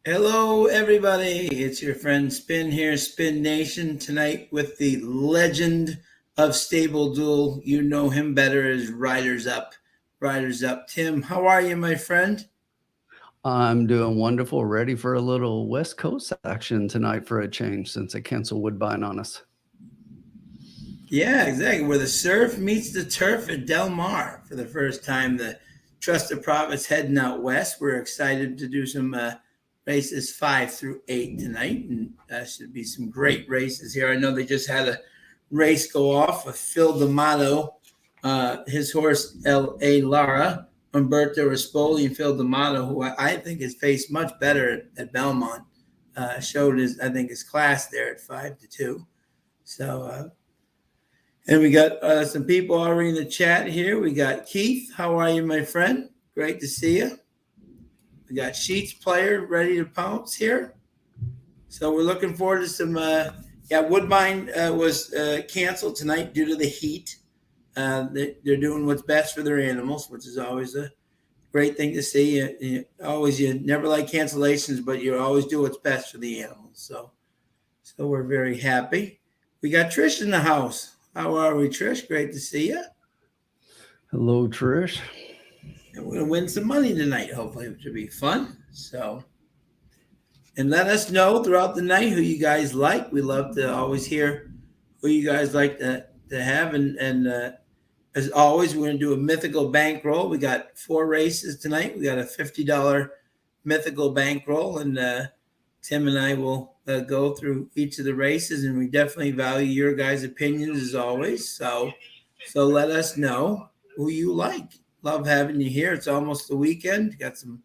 Hello, everybody. It's your friend Spin here, Spin Nation, tonight with the legend of Stable Duel. You know him better as Riders Up. Riders Up. Tim, how are you, my friend? I'm doing wonderful. Ready for a little West Coast action tonight for a change since they canceled Woodbine on us. Yeah, exactly. Where the surf meets the turf at Del Mar for the first time. The Trusted Prophets heading out west. We're excited to do some races 5 through 8 tonight, and that should be some great races here. I know they just had a race go off with Phil D'Amato, his horse L.A. Lara, Umberto Rispoli, and Phil D'Amato, who I think has faced much better at Belmont. Showed his class there at 5-2. So and we got some people already in the chat here. We got Keith. How are you, my friend? Great to see you. We got Sheets player ready to pounce here. So we're looking forward to some. Woodbine was canceled tonight due to the heat. They're doing what's best for their animals, which is always a great thing to see. You never like cancellations, but you always do what's best for the animals. So we're very happy. We got Trish in the house. How are we, Trish? Great to see you. Hello, Trish. And we're going to win some money tonight, hopefully, which will be fun. So, and let us know throughout the night who you guys like. We love to always hear who you guys like to have. And as always, we're going to do a mythical bankroll. We got 4 races tonight. We got a $50 mythical bankroll, and Tim and I will go through each of the races, and we definitely value your guys' opinions as always. So let us know who you like. Love having you here. It's almost the weekend. Got some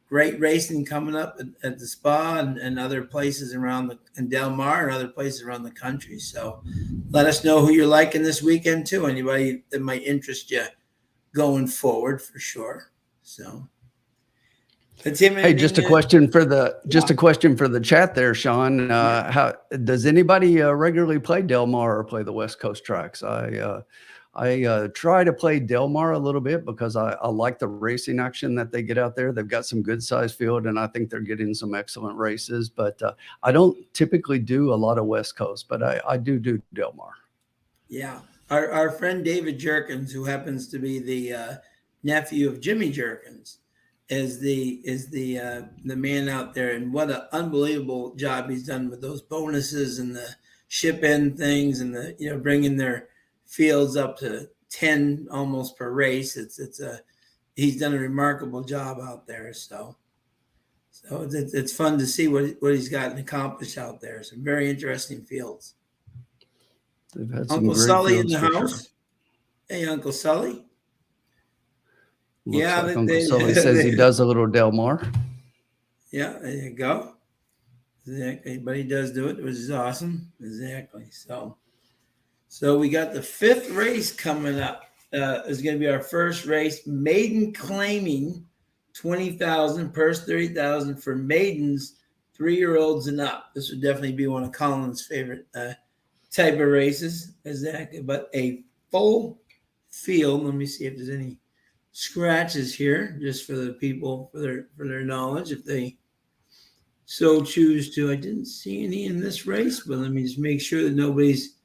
great racing coming up at the spa and other places around in Del Mar and other places around the country. So let us know who you're liking this weekend too. Anybody that might interest you going forward for sure. So. Hey, just a question for the chat there, Sean. How does anybody regularly play Del Mar or play the West Coast tracks? I try to play Del Mar a little bit because I like the racing action that they get out there. They've got some good sized field, and I think they're getting some excellent races. But I don't typically do a lot of West Coast, but I do Del Mar. Yeah, our friend David Jerkins, who happens to be the nephew of Jimmy Jerkins, is the man out there, and what an unbelievable job he's done with those bonuses and the ship in things, and the bringing their fields up to 10 almost per race. He's done a remarkable job out there. So it's fun to see what he's gotten accomplished out there. Some very interesting fields. They've had some Uncle great Sully in fields the for house. sure. Hey, Uncle Sully. Looks like Uncle Sully says he does a little Del Mar. Yeah, there you go. Exactly, but he does do it, which is awesome. Exactly. So we got the 5th race coming up. Is going to be our first race. Maiden claiming 20,000, purse 30,000 for maidens, 3-year-olds and up. This would definitely be one of Colin's favorite type of races. Exactly, but a full field. Let me see if there's any scratches here, just for the people for their knowledge, if they so choose to. I didn't see any in this race, but let me just make sure that nobody's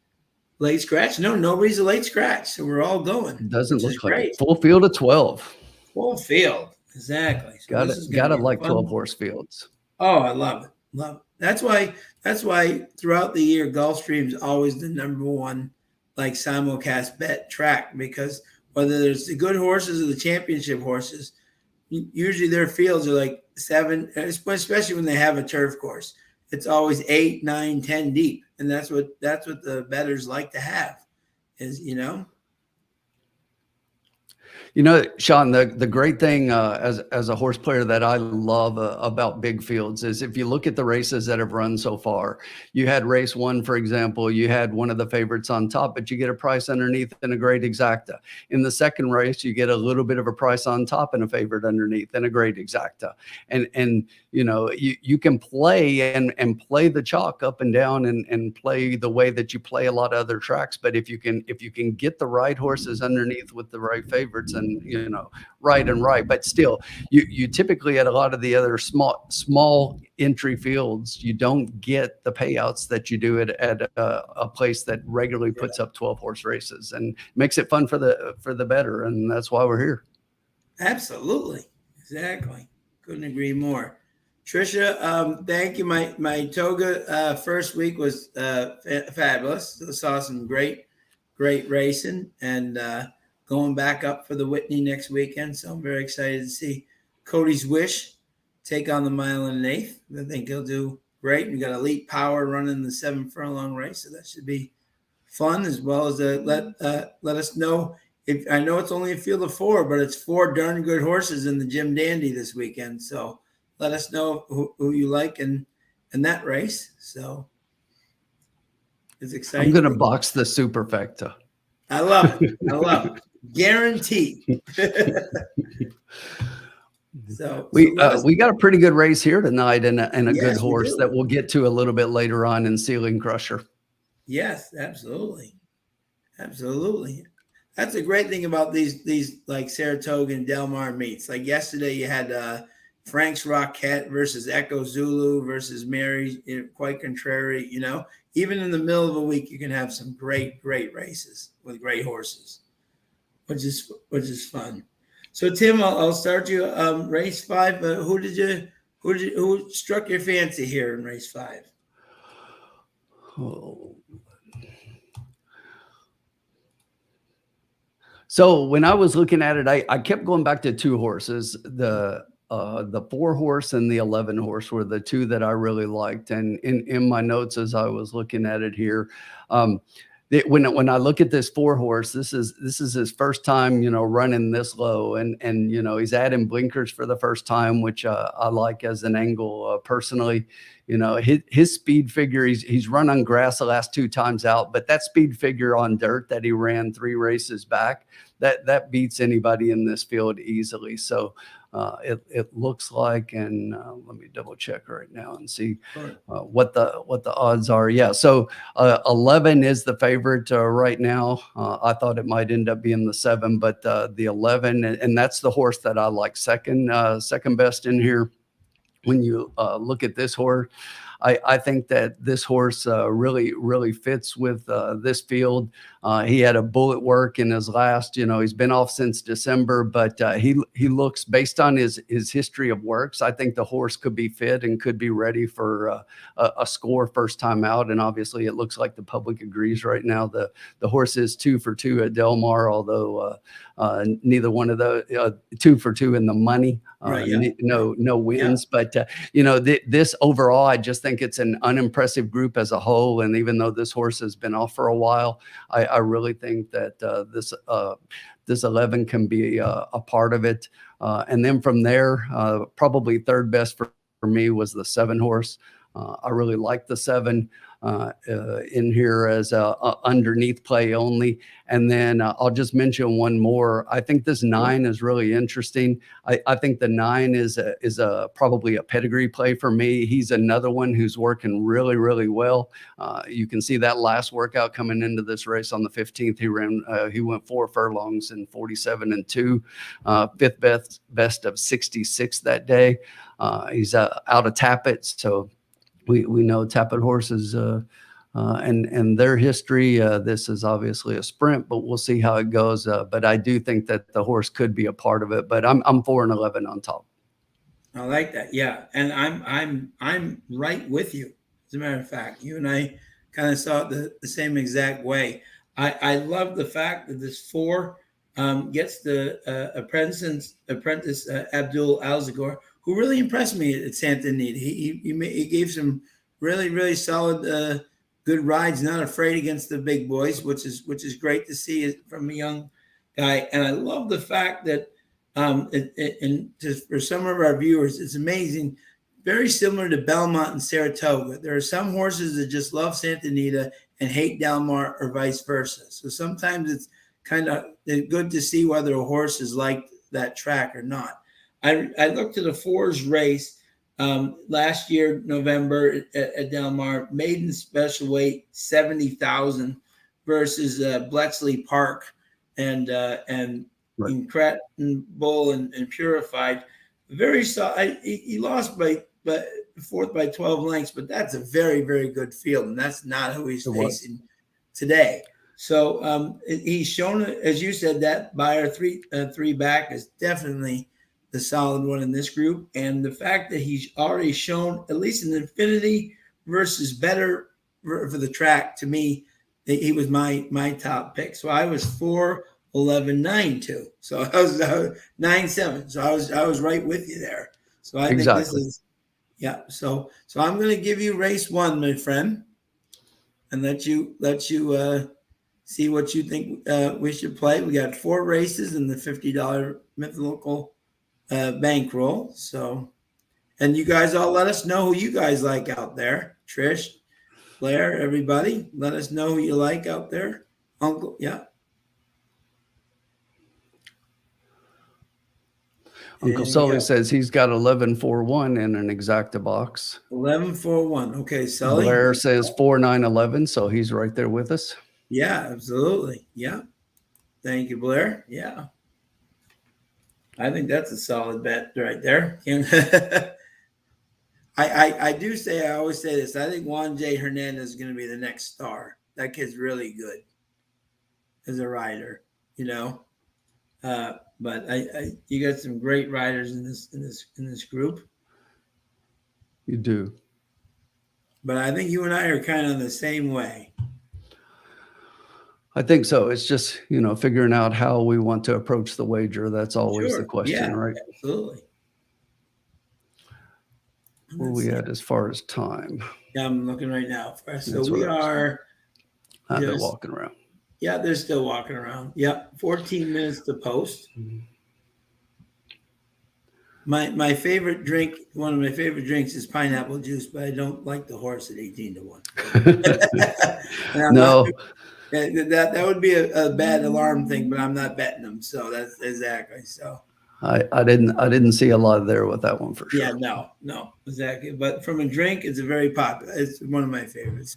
late scratch. No, nobody's a late scratch, so we're all going. It doesn't look like it. Full field of 12. Full field, exactly. So got to like 12 horse fields. Oh, I love it. That's why throughout the year, Gulfstream's always the number one like simulcast bet track, because whether there's the good horses or the championship horses, usually their fields are like 7, especially when they have a turf course. It's always 8, 9, 10 deep, and that's what the bettors like to have. Sean, the great thing as a horse player that I love about big fields is if you look at the races that have run so far, you had race 1, for example, you had one of the favorites on top, but you get a price underneath and a great exacta. In the second race, you get a little bit of a price on top and a favorite underneath and a great exacta. And you can play and play the chalk up and down and play the way that you play a lot of other tracks. But if you can get the right horses underneath with the right favorites and and, right. But still, you typically at a lot of the other small entry fields, you don't get the payouts that you do at a place that regularly puts up 12 horse races and makes it fun for the better. And that's why we're here. Absolutely. Exactly. Couldn't agree more. Trisha, thank you. My toga first week was fabulous. Saw some great racing, and going back up for the Whitney next weekend. So I'm very excited to see Cody's Wish take on the mile and an eighth. I think he'll do great. We got Elite Power running the 7 furlong race, so that should be fun, as well as let us know. If I know it's only a field of 4, but it's 4 darn good horses in the Jim Dandy this weekend. So let us know who you like in that race. So it's exciting. I'm going to box the superfecta. I love it. Guaranteed. So we got a pretty good race here tonight, and a yes, good horse that we'll get to a little bit later on in Ceiling Crusher. Yes, absolutely. That's a great thing about these like Saratoga and Del Mar meets. Like yesterday, you had Frank's Rockette versus Echo Zulu versus Mary, quite contrary. Even in the middle of a week, you can have some great races with great horses, which is fun. So Tim, I'll start you. Race 5. Who struck your fancy here in race 5? Oh. So when I was looking at it, I kept going back to 2 horses. The 4 horse and the 11 horse were the 2 that I really liked. And in my notes as I was looking at it here, when I look at this 4 horse, this is his first time, running this low, and he's adding blinkers for the first time, which I like as an angle personally. His speed figure, he's run on grass the last 2 times out, but that speed figure on dirt that he ran 3 races back, that beats anybody in this field easily. So it looks like, and let me double check right now and see what the odds are. Yeah, so 11 is the favorite right now. I thought it might end up being the 7, but the 11, and that's the horse that I like second best in here. When you look at this horse, I think that this horse really fits with this field. He had a bullet work in his last, he's been off since December, but he looks, based on his history of works, I think the horse could be fit and could be ready for a score first time out. And obviously it looks like the public agrees right now. The horse is 2 for 2 at Del Mar, although neither one of the 2 for 2 in the money. Right, yeah. No wins, yeah. But this overall, I just think it's an unimpressive group as a whole. And even though this horse has been off for a while, I really think that this 11 can be a part of it. And then from there, probably third best for me was the 7 horse. I really like the 7 in here as a underneath play only. And then I'll just mention one more. I think this 9 is really interesting. I think the 9 is probably a pedigree play for me. He's another one who's working really well. You can see that last workout coming into this race on the 15th. He went 4 furlongs in 47 and 2, 5th best of 66 that day. He's out of Tappet, so we know Tappet horses and their history. This is obviously a sprint, but we'll see how it goes. But I do think that the horse could be a part of it. But I'm 4 and 11 on top. I like that. Yeah, and I'm right with you. As a matter of fact, you and I kind of saw it the same exact way. I love the fact that this 4 gets the apprentice Abdul Alzagor, who really impressed me at Santa Anita. He gave some really solid good rides, not afraid against the big boys, which is great to see from a young guy. And I love the fact that for some of our viewers, it's amazing. Very similar to Belmont and Saratoga. There are some horses that just love Santa Anita and hate Del Mar, or vice versa. So sometimes it's kind of good to see whether a horse is like that track or not. I looked at the 4's race last year, November at Del Mar, maiden special weight 70,000 versus Bletchley Park and Right. Incredible and Purified. Very solid. He lost by fourth by 12 lengths, but that's a very, very good field, and that's not who he's It was. facing today. So he's shown, as you said, that buyer three back is definitely the solid one in this group, and the fact that he's already shown at least an Infinity versus better for the track, to me, he was my top pick. So I was 4-11-9-2. So I was 9-7. So I was right with you there. So I think this Exactly. is So I'm going to give you race one, my friend, and let you see what you think we should play. We got 4 races in the $50 mythical bankroll. So, and you guys all let us know who you guys like out there. Trish, Blair, everybody, let us know who you like out there. Uncle, yeah. Uncle And we Sully got says he's got 1141 in an exacta box. 11-4-1. Okay, Sully. Blair says 4911, so he's right there with us. Yeah, absolutely. Yeah. Thank you, Blair. Yeah. I think that's a solid bet right there. I do say, I always say this. I think Juan J. Hernandez is going to be the next star. That kid's really good as a rider, you know. But you got some great riders in this group. You do. But I think you and I are kind of the same way. I think so. It's just, figuring out how we want to approach the wager. That's always the question, right? Absolutely. Where are we at as far as time? Yeah, I'm looking right now. So we are. They're walking around. Yeah, they're still walking around. Yep, 14 minutes to post. My favorite drink, one of my favorite drinks is pineapple juice, but I don't like the horse at 18-1. No. That would be a bad alarm thing, but I'm not betting them. So that's exactly so. I didn't see a lot there with that one for sure. Yeah, no, exactly. But from a drink, it's a very popular. It's one of my favorites.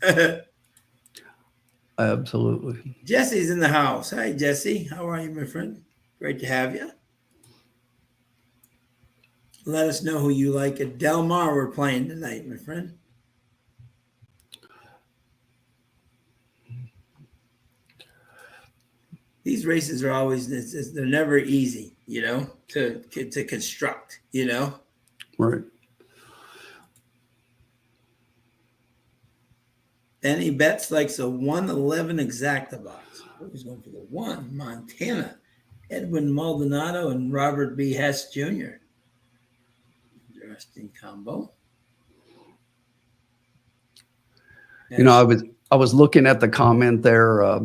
Absolutely. Jesse's in the house. Hi, Jesse. How are you, my friend? Great to have you. Let us know who you like at Del Mar. We're playing tonight, my friend. These races are always, they're never easy, to construct, Right. Any bets likes a 111 exacta box. Who's going for the 1? Montana. Edwin Maldonado and Robert B. Hess Jr. Interesting combo. I was looking at the comment there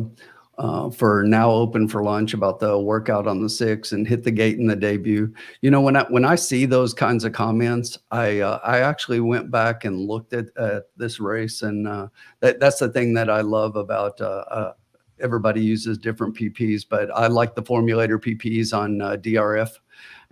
for now open for lunch about the workout on the 6 and hit the gate in the debut. When I see those kinds of comments, I actually went back and looked at this race, and that's the thing that I love about everybody uses different PPs, but I like the formulator PPs on DRF.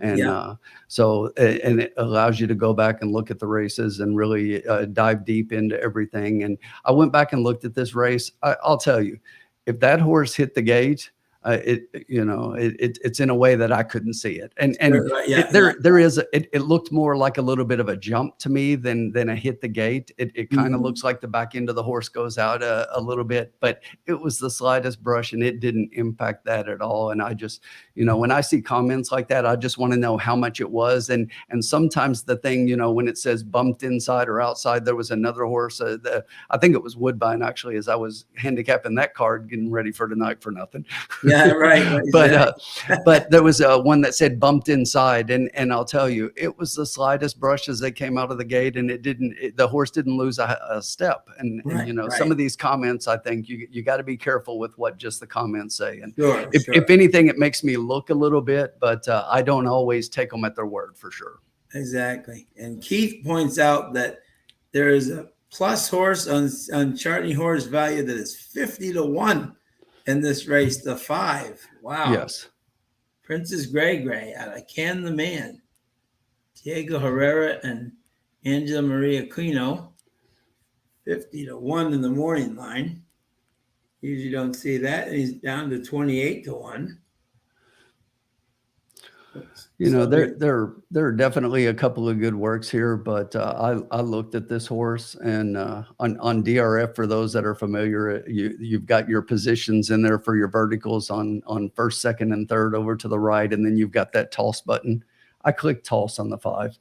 And so it allows you to go back and look at the races and really dive deep into everything. And I went back and looked at this race. I'll tell you, if that horse hit the gate, it's in a way that I couldn't see it. And it looked more like a little bit of a jump to me than a hit the gate. It kind of looks like the back end of the horse goes out a little bit, but it was the slightest brush and it didn't impact that at all. And I just, when I see comments like that, I just want to know how much it was. And sometimes the thing, when it says bumped inside or outside, there was another horse, I think it was Woodbine actually, as I was handicapping that card, getting ready for tonight for nothing. Yeah, right. But there was one that said bumped inside, and I'll tell you, it was the slightest brush as they came out of the gate, and the horse didn't lose a step. And some of these comments, I think you got to be careful with what just the comments say. And if anything, it makes me look a little bit, but I don't always take them at their word for sure. Exactly. And Keith points out that there is a plus horse on Charting Horse Value that is 50-1. In this race, the 5. Wow. Yes. Princess Gray out of Can the Man. Diego Herrera and Angela Maria Quino. 50-1 in the morning line. Usually don't see that. He's down to 28-1. You know, So there are definitely a couple of good works here, but I looked at this horse and on DRF, for those that are familiar, you've got your positions in there for your verticals on first, second, and third over to the right, and then you've got that toss button. I clicked toss on the 5.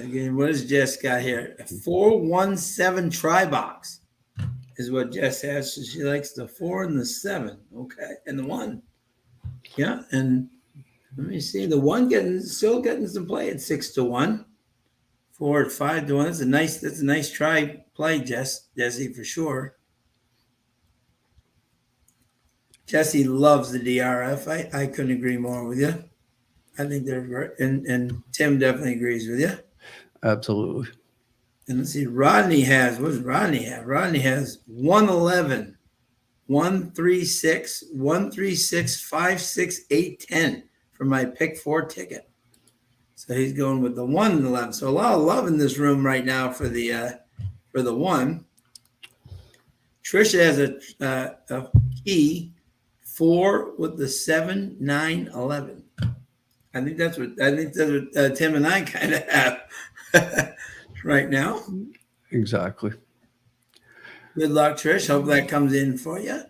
again, what has Jess got here? A 417 try box is what Jess has. So she likes the 4 and the 7. Okay. And the 1. Yeah. And let me see. The 1 still getting some play at 6-1. 4 at 5-1. That's a nice try play, Jesse, for sure. Jesse loves the DRF. I couldn't agree more with you. I think they're great. And Tim definitely agrees with you. Absolutely. And let's see, what does Rodney have? Rodney has 111, 136, 136, 5, 6, 8, 10 for my pick 4 ticket. So he's going with the 1 and 11. So a lot of love in this room right now for the 1. Trisha has a key 4 with the 7, 9, 11. I think that's what Tim and I kind of have right now. Exactly. Good luck, Trish. Hope that comes in for you.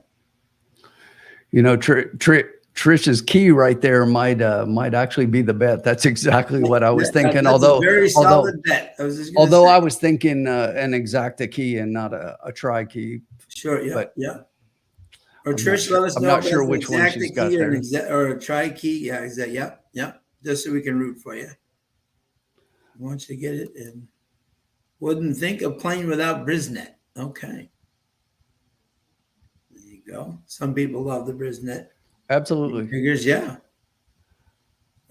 You know, Trish's key right there might actually be the bet. That's exactly what I was thinking. That's a very solid bet. I was thinking an exacta key and not a try key. Sure. Yeah. But yeah. Or Trish, let us know. I'm not sure which one she's got there. Or a try key. Yeah. Exact. Yeah. Yeah. Just so we can root for you. Once you get it, and wouldn't think of playing without Brisnet. Okay. There you go. Some people love the Brisnet. Absolutely. Figures, yeah.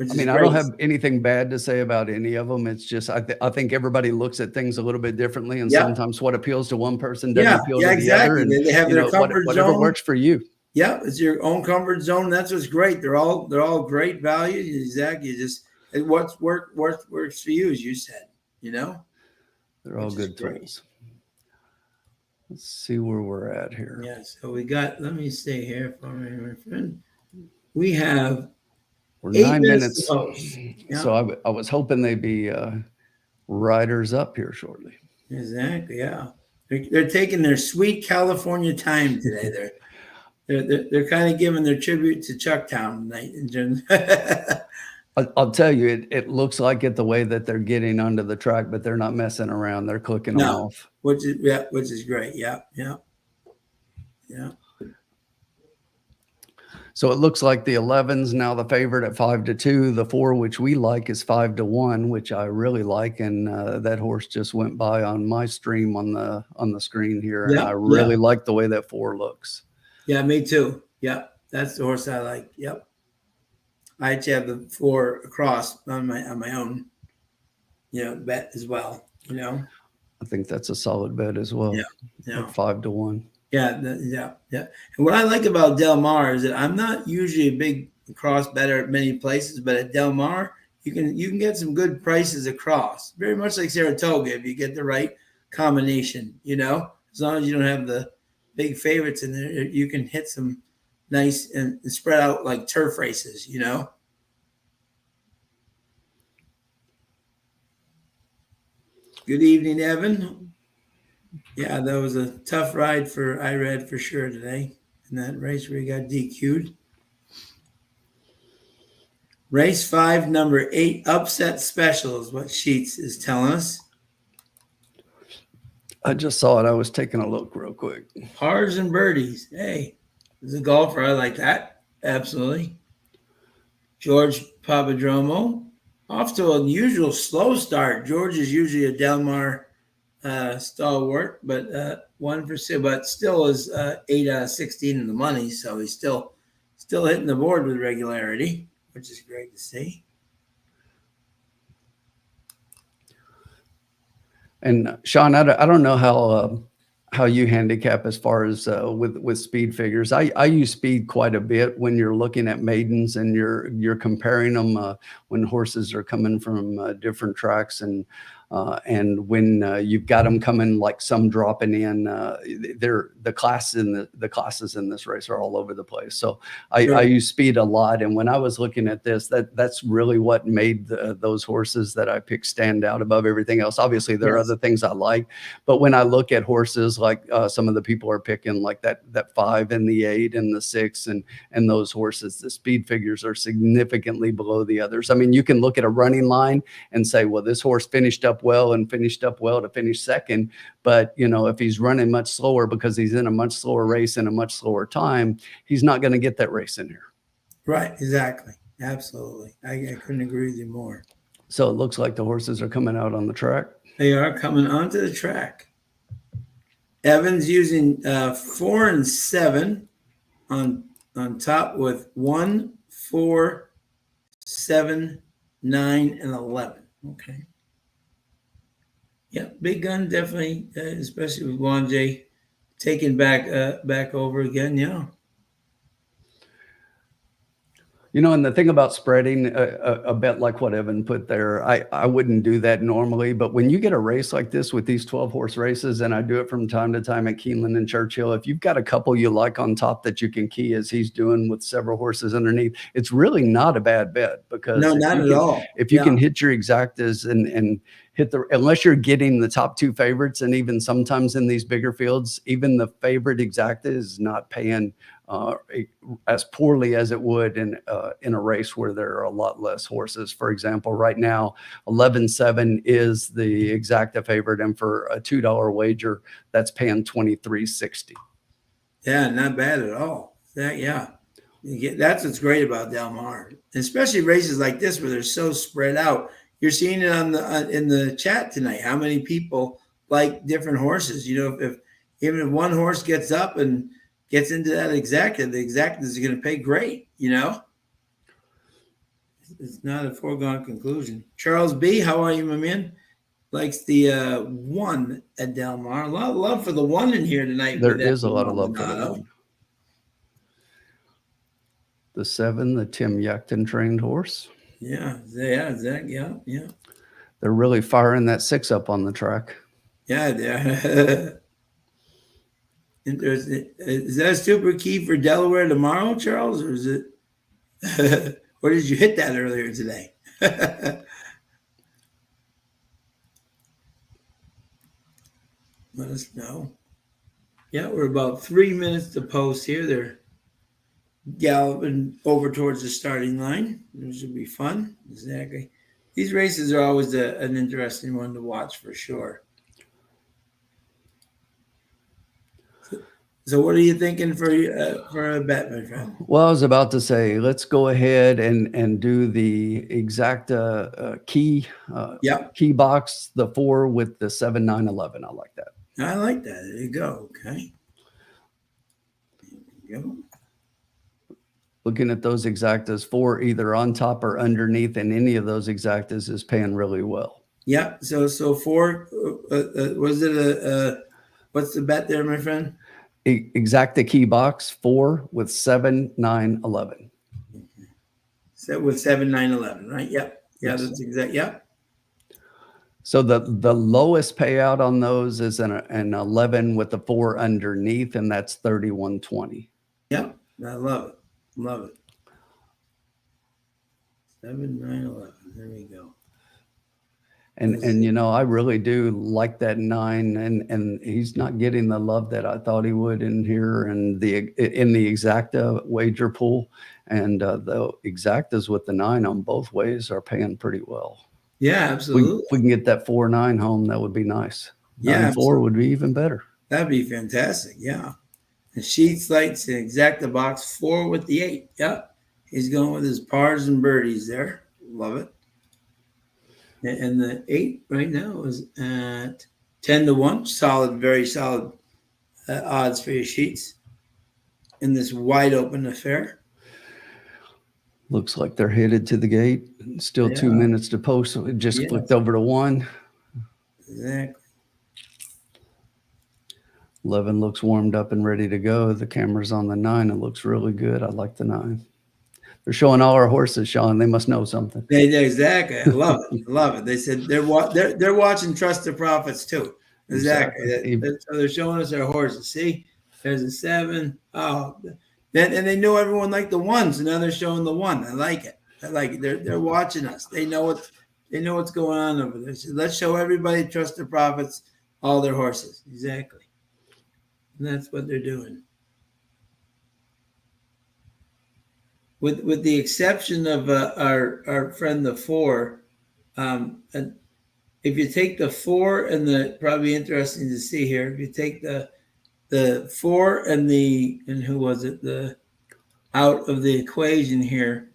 I mean, I don't have anything bad to say about any of them. It's just I think everybody looks at things a little bit differently, and sometimes what appeals to one person doesn't appeal to the other. And they have their comfort whatever zone. works for you. Yeah, it's your own comfort zone. That's what's great. They're all great value. Exactly. What works for you, as you said. You know, they're all good tools. Let's see where we're at here. Yeah. So we got. Let me see here for my friend. We have. We're 9 minutes. Yeah. So I was hoping they'd be riders up here shortly. Exactly. Yeah. They're taking their sweet California time today. They're kind of giving their tribute to Chucktown tonight. I'll tell you, it looks like it the way that they're getting onto the track, but they're not messing around. They're clicking them off. Which is great. Yeah. Yeah. Yeah. So it looks like the 11's now the favorite at 5-2. The 4, which we like, is 5-1, which I really like. And that horse just went by on my stream on the screen here, and I really like the way that 4 looks. Yeah, me too. Yeah, that's the horse I like. Yep, I actually have the 4 across on my own, bet as well. I think that's a solid bet as well. Yeah, like 5-1. Yeah. And what I like about Del Mar is that I'm not usually a big cross better at many places, but at Del Mar, you can get some good prices across. Very much like Saratoga, if you get the right combination, as long as you don't have the big favorites in there, you can hit some nice and spread out like turf races, Good evening, Evan. Yeah, that was a tough ride for IRAD for sure today in that race where he got DQ'd. Race 5, number 8, upset special is what Sheets is telling us. I just saw it. I was taking a look real quick. Pars and birdies. Hey, as a golfer, I like that. Absolutely. George Papadromo. Off to an unusual slow start. George is usually a Del Mar stalwart, but 1 for 6, but still is 8 out of 16 in the money, so he's still hitting the board with regularity, which is great to see. And Sean, I don't know how you handicap as far as with speed figures. I use speed quite a bit when you're looking at maidens and you're comparing them when horses are coming from different tracks. And And when you've got them coming, like some dropping in, the classes in this race are all over the place. So I use speed a lot. And when I was looking at this, that's really what made those horses that I picked stand out above everything else. Obviously, there are other things I like, but when I look at horses like some of the people are picking, like that 5 and the 8 and the 6 and those horses, the speed figures are significantly below the others. I mean, you can look at a running line and say, well, this horse finished up well to finish second. But, if he's running much slower because he's in a much slower race in a much slower time, he's not going to get that race in here. Right. Exactly. Absolutely. I couldn't agree with you more. So it looks like the horses are coming out on the track. They are coming onto the track. Evans using 4 and 7 on top with 1, 4, 7, 9, and 11. Okay. Yeah, Big Gun definitely, especially with Juan J taking back over again. Yeah. And the thing about spreading a bet like what Evan put there, I wouldn't do that normally. But when you get a race like this with these 12-horse races, and I do it from time to time at Keeneland and Churchill, if you've got a couple you like on top that you can key as he's doing with several horses underneath, it's really not a bad bet, because No, not at all. If you can hit your exactas and hit unless you're getting the top 2 favorites, and even sometimes in these bigger fields, even the favorite exacta is not paying as poorly as it would in a race where there are a lot less horses. For example, right now, 11-7 is the exacta favorite, and for a $2 wager, that's paying $23.60. Yeah, not bad at all. That's what's great about Del Mar, especially races like this where they're so spread out. You're seeing it in the chat tonight. How many people like different horses? If even if one horse gets up and gets into that exacta, the exacta is going to pay great. It's not a foregone conclusion. Charles B, how are you, my man? Likes the 1 at Del Mar. A lot of love for the 1 in here tonight. There is a lot of love for the 1. The 7, the Tim Yackton trained horse. Yeah. Zach. Yeah. They're really firing that 6 up on the track. Yeah, they're interesting. Is that a super key for Delaware tomorrow, Charles, or is it? Or did you hit that earlier today? Let us know. Yeah, we're about 3 minutes to post here. They're galloping over towards the starting line. This should be fun. Exactly. These races are always an interesting one to watch for sure. So what are you thinking for a bet, my friend? Well, I was about to say, let's go ahead and do the exacta key box, the 4 with the 7, 9, 11. I like that. I like that. There you go. Okay. There you go. Looking at those exactas, 4 either on top or underneath, and any of those exactas is paying really well. Yeah. So 4. Was it what's the bet there, my friend? Exacta key box 4 with 7, 9, 11. So with 7, 9, 11, right? Yep. Yeah, yes. That's exact. Yep. So the lowest payout on those is an 11 with the 4 underneath, and that's 31.20. Yep. I love it. Love it. 7, 9, 11. There we go. And I really do like that 9, and he's not getting the love that I thought he would in here, and in the exacta wager pool, and the exactas with the 9 on both ways are paying pretty well. Yeah, absolutely. If we can get that 4-9 home, that would be nice. 9-4 would be even better. That'd be fantastic. Yeah. And Sheets likes an exacta box 4 with the 8. Yep. He's going with his pars and birdies there. Love it. And the 8 right now is at 10-1. Solid, very solid odds for your Sheets in this wide open affair. Looks like they're headed to the gate. Still 2 minutes to post. So it just flipped over to 1. Exactly. 11 looks warmed up and ready to go. The camera's on the 9. It looks really good. I like the 9. They're showing all our horses, Sean. They must know something. Exactly. I love it. I love it. They said they're watching Trust the Prophets too. Exactly. So they're showing us our horses. See, there's a 7. Oh, then and they know everyone liked the 1, so now they're showing the 1. I like it. I like it. They're watching us. They know what's going on over there. So let's show everybody Trust the Prophets all their horses. Exactly. And that's what they're doing. With the exception of our friend the 4, and if you take the 4 and the probably interesting to see here, if you take the 4 and who was it, the out of the equation here,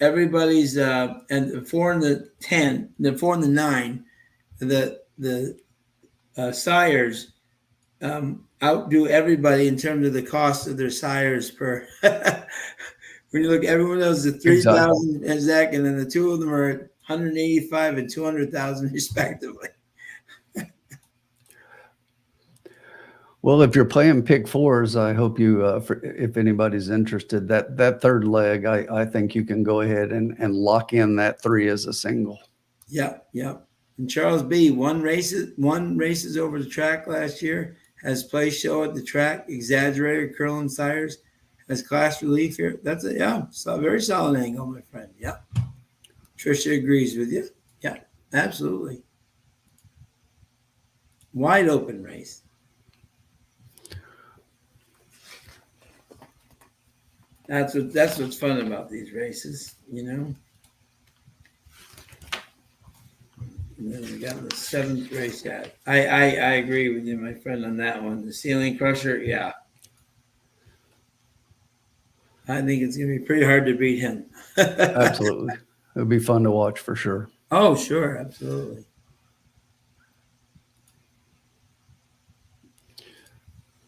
everybody's and the 4 and the 10, the 4 and the 9, the sires outdo everybody in terms of the cost of their sires per. When you look, everyone knows the 3,000 exact, and then the 2 of them are at 185 and 200,000 respectively. Well, if you're playing pick 4s, I hope you, if anybody's interested, that third leg, I think you can go ahead and lock in that 3 as a single. Yeah. And Charles B. won races over the track last year. Has place show at the track. Exaggerated curling sires. Has class relief here. That's a very solid angle, my friend. Yeah. Tricia agrees with you. Yeah, absolutely. Wide open race. That's what's fun about these races, you know. And then we got the 7th race. Yeah, I agree with you, my friend, on that one. The Ceiling Crusher, yeah. I think it's going to be pretty hard to beat him. Absolutely. It'll be fun to watch for sure. Oh, sure. Absolutely.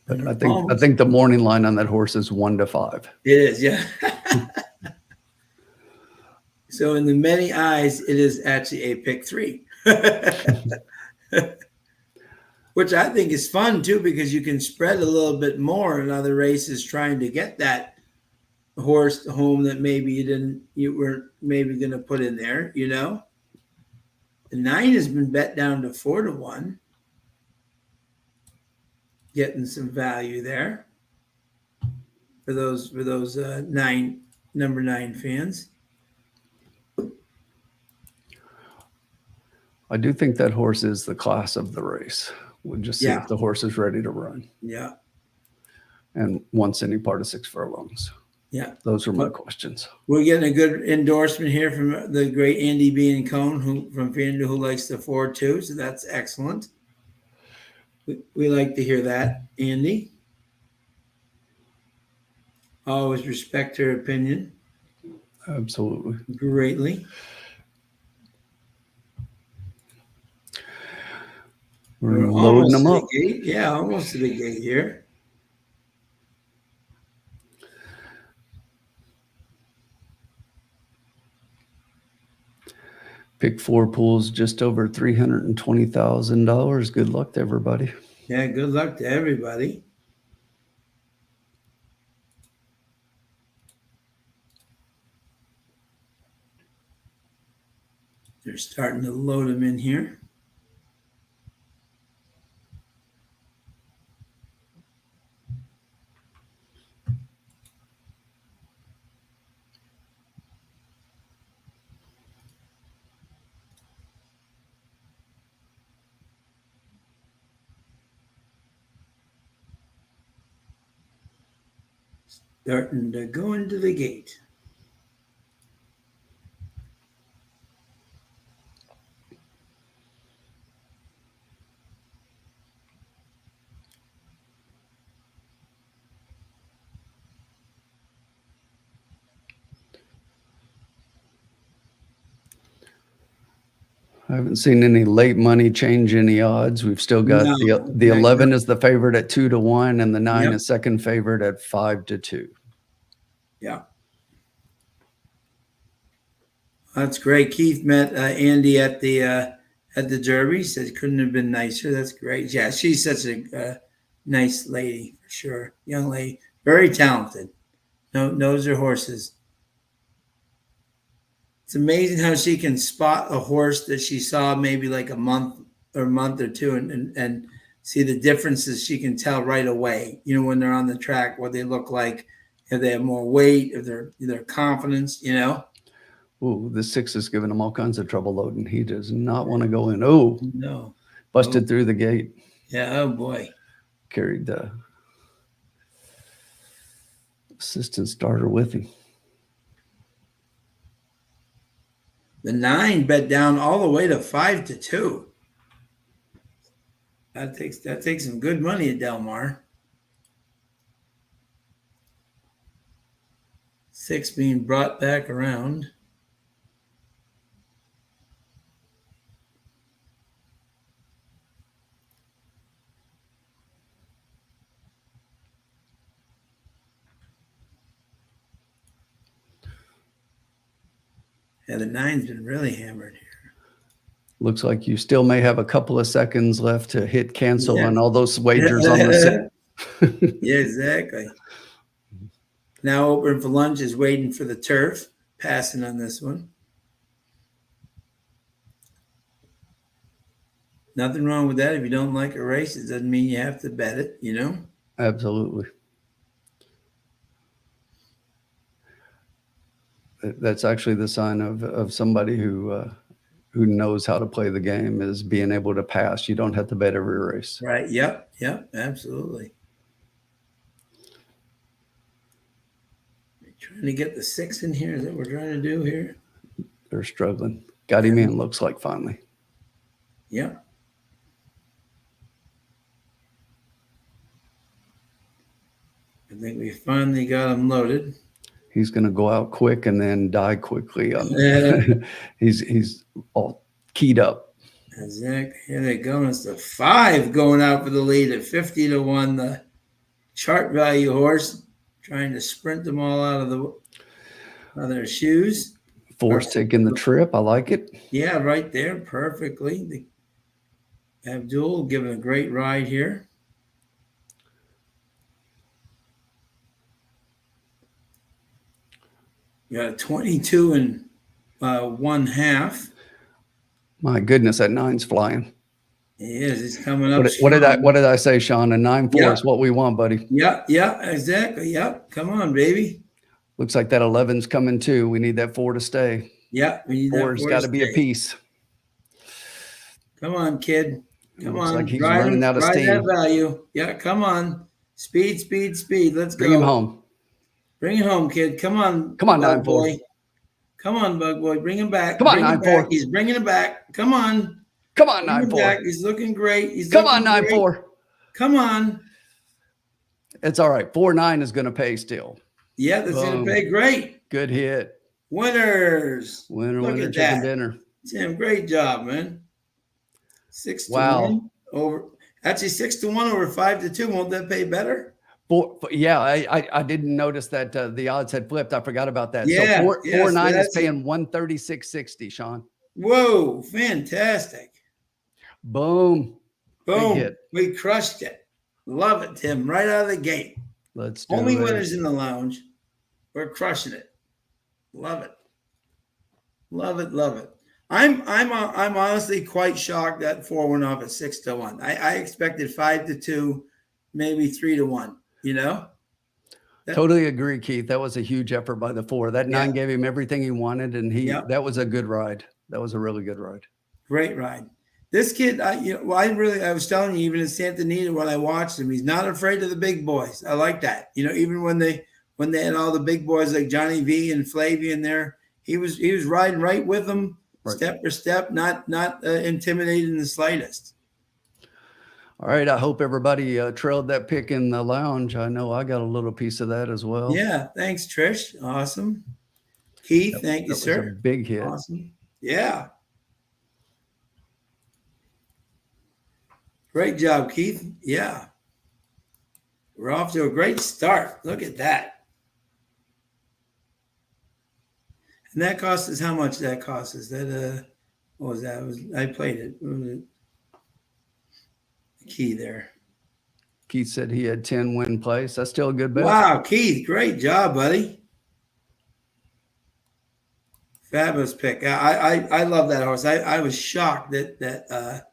But I think the morning line on that horse is 1 to 5. It is, yeah. So in the many eyes, it is actually a pick 3. Which I think is fun too, because you can spread a little bit more in other races trying to get that horse home that maybe you weren't maybe going to put in there, you know. The 9 has been bet down to 4 to 1, getting some value there for those number 9 fans. I do think that horse is the class of the race. We'll just see if the horse is ready to run. Yeah. And wants any part of 6 furlongs. Yeah. Those are my questions. We're getting a good endorsement here from the great Andy B. and Cone, from FanDuel, who likes the 4 too. So that's excellent. We like to hear that, Andy. Always respect her opinion. Absolutely. Greatly. We're loading them up. Yeah, almost to the gate here. Pick 4 pools just over $320,000. Good luck to everybody. Yeah, good luck to everybody. They're starting to load them in here. Starting to go into the gate. I haven't seen any late money change any odds. We've still got the 11 is the favorite at 2 to 1, and the 9 is second favorite at 5 to 2. Yeah. That's great. Keith met Andy at the Derby. Said couldn't have been nicer. That's great. Yeah, she's such a nice lady for sure. Young lady, very talented. Knows her horses. It's amazing how she can spot a horse that she saw maybe like a month or two, and see the differences. She can tell right away. You know, when they're on the track, what they look like, if they have more weight, if their confidence. You know. Ooh, the 6 is giving him all kinds of trouble loading. He does not want to go in. Oh, No. busted through the gate. Yeah. Oh boy. Carried the assistant starter with him. The 9 bet down all the way to 5-2. That takes some good money at Del Mar. 6 being brought back around. Yeah, the 9's been really hammered here. Looks like you still may have a couple of seconds left to hit cancel Yeah. on all those wagers on the 6. Yeah, exactly. Now open for lunch is waiting for the turf. Passing on this one. Nothing wrong with that. If you don't like a race, it doesn't mean you have to bet it, you know? Absolutely. That's actually the sign of somebody who knows how to play the game, is being able to pass. You don't have to bet every race. Right. Yep. Absolutely. Trying to get the 6 in here. Is that what we're trying to do here? They're struggling. Got him in, looks like, finally. Yep. I think we finally got him loaded. He's going to go out quick and then die quickly. He's all keyed up. Exactly. Here they go. It's the 5 going out for the lead at 50-1. The chart value horse trying to sprint them all out of their shoes. Force taking the trip. I like it. Yeah, right there. Perfectly. Abdul giving a great ride here. You got a 22 and 1/2. My goodness, that 9's flying. He is. He's coming up. What did I say, Sean? A 9-4 is what we want, buddy. Yeah, exactly. Yep. Come on, baby. Looks like that 11's coming too. We need that 4 to stay. Yeah, we need 4's got to be a piece. Come on, kid. Come on. Like he's running out of steam. That value. Yeah, come on. Speed. Let's go. Bring him home. Bring it home, kid. Come on. Come on, 9-4. Come on, Bug Boy. Bring him back. Come on, 9-4. He's bringing it back. Come on. Come on, 9-4. He's looking great. Come on, 9-4. Come on. It's all right. 4-9 is going to pay still. Yeah, that's going to pay great. Good hit. Winners. Winner, chicken dinner. Tim, great job, man. 6-1 over. Actually, 6-1 over 5-2. Won't that pay better? Yeah, I didn't notice that the odds had flipped. I forgot about that. Yeah, so 4-9 is paying 136.60, Sean. Whoa, fantastic. Boom. We crushed it. Love it, Tim. Right out of the gate. Let's do Only it. winners in the lounge. We're crushing it. Love it. Love it. I'm honestly quite shocked that 4 went off at 6-1. I expected 5-2, maybe 3-1. You know? Totally agree, Keith. That was a huge effort by the 4. That 9 gave him everything he wanted, and that was a good ride. That was a really good ride. Great ride. This kid, I was telling you, even in Santa Anita when I watched him, he's not afraid of the big boys. I like that. You know, even when they had all the big boys like Johnny V and Flavian there, he was riding right with them, step for step, not intimidated in the slightest. All right. I hope everybody trailed that pick in the lounge. I know I got a little piece of that as well. Yeah. Thanks, Trish. Awesome. Keith, thank you, sir. Was a big hit. Awesome. Yeah. Great job, Keith. Yeah. We're off to a great start. Look at that. And that cost us how much that cost us? That what was that? I played it. What was it? Key there. Keith said he had 10 win plays. That's still a good bet. Wow, Keith, great job, buddy. Fabulous pick. I love that horse. I was shocked that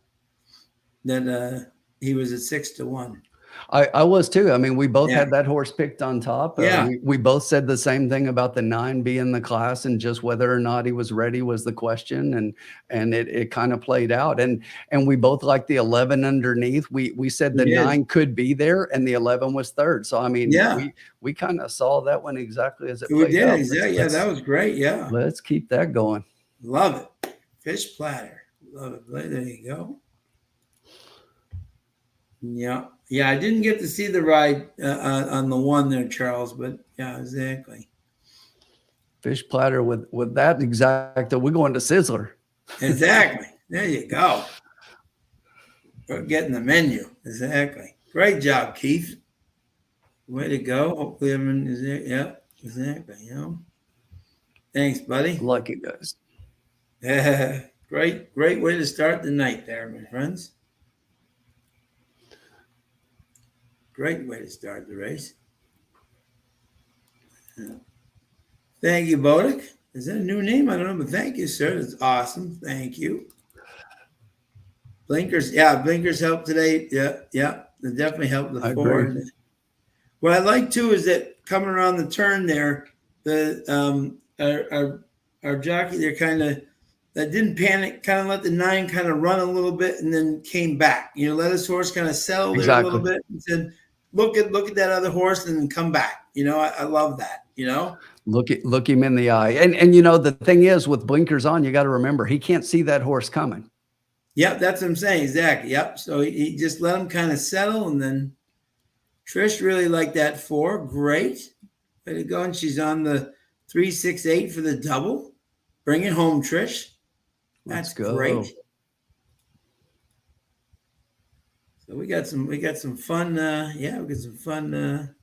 he was at 6-1. I was too. I mean, we both Yeah. had that horse picked on top. Yeah. We both said the same thing about the 9 being the class, and just whether or not he was ready was the question. And it kind of played out. And we both liked the 11 underneath. We said We the did. 9 could be there, and the 11 was third. So I mean, Yeah. we kind of saw that one exactly as it We played did. out. Exactly. Yeah, that was great. Yeah. Let's keep that going. Love it. Fish platter. Love it. There you go. Yeah. Yeah, I didn't get to see the ride on the one there, Charles, but yeah, exactly. Fish platter with that exact. We're going to Sizzler. Exactly. There you go. We're getting the menu. Exactly. Great job, Keith. Way to go. Hopefully everyone is there. Yeah, exactly. You know. Thanks, buddy. Lucky guys. Great way to start the night there, my friends. Great way to start the race. Thank you, Bodek. Is that a new name? I don't know, but thank you, sir. That's awesome. Thank you. Blinkers, yeah, blinkers helped today. Yeah, they definitely helped the four. What I like too is that coming around the turn there, our jockey there kind of that didn't panic, kind of let the 9 kind of run a little bit and then came back. You know, let his horse kind of settle there a little bit and said, look at that other horse and then come back. You know, I love that, you know. Look him in the eye. And you know, the thing is, with blinkers on, you got to remember he can't see that horse coming. Yep, that's what I'm saying. Exactly. Yep. So he just let him kind of settle, and then Trish really liked that 4. Great. Way to go. And she's on the 3-6-8 for the double. Bring it home, Trish. That's great. So we got some fun. We got some fun.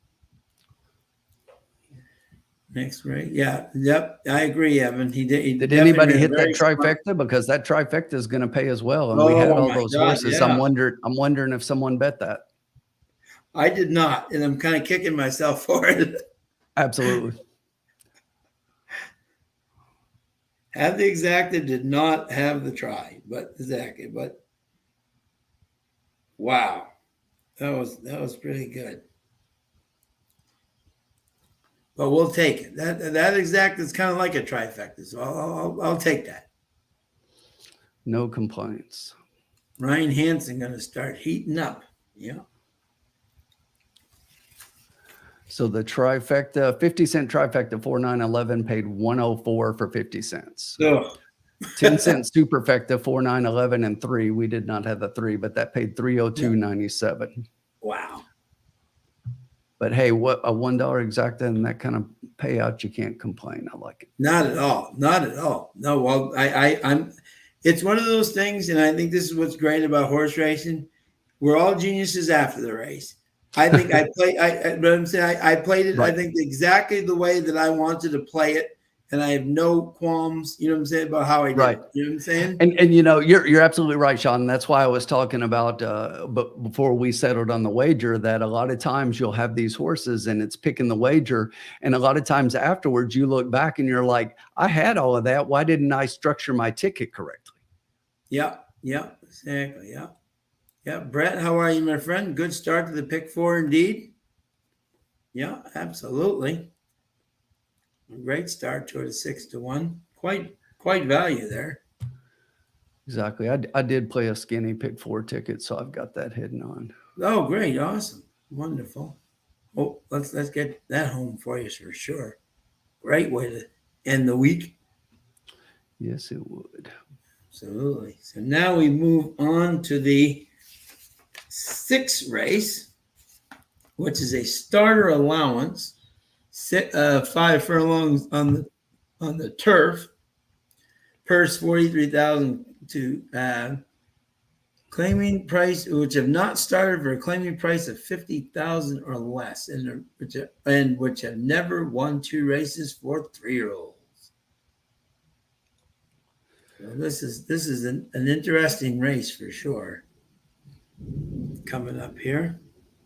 Next, right? Yeah. Yep. I agree, Evan. He did. Did anybody hit that trifecta? Because that trifecta is going to pay as well. And we had all those horses. Yeah. I'm wondering if someone bet that. I did not, and I'm kind of kicking myself for it. Absolutely. Had the exacta, did not have the try, but exactly. But wow, that was pretty good. But we'll take it. That exact is kind of like a trifecta, so I'll take that. No complaints. Ryan Hansen going to start heating up. Yeah. So the trifecta, 50-cent trifecta, 4, 9, 11 paid 104 for 50 cents. Ugh. 10-cent superfecta, 4, 9, 11 and 3. We did not have the 3, but that paid 302.97. Wow. But hey, what a $1 exacta and that kind of payout, you can't complain. I like it. Not at all. Not at all. No. Well, I'm. It's one of those things, and I think this is what's great about horse racing. We're all geniuses after the race. I think I played. But I'm saying I played it. Right. I think exactly the way that I wanted to play it, and I have no qualms. You know what I'm saying about how I did. Right. It. You know what I'm saying? And you know, you're absolutely right, Sean. That's why I was talking about, but before we settled on the wager, that a lot of times you'll have these horses and it's picking the wager, and a lot of times afterwards you look back and you're like, I had all of that. Why didn't I structure my ticket correctly? Yeah. Exactly. Yeah, Brett, how are you, my friend? Good start to the pick 4, indeed. Yeah, absolutely. A great start toward a 6-1. Quite value there. Exactly. I did play a skinny pick 4 ticket, so I've got that hidden on. Oh, great, awesome, wonderful. Oh, let's get that home for you for sure. Great way to end the week. Yes, it would. Absolutely. So now we move on to the 6th race, which is a starter allowance, 5 furlongs on the turf, purse 43,000 to claiming price, which have not started for a claiming price of 50,000 or less, and which have never won 2 races for 3-year-olds. So this is an interesting race for sure. Coming up here.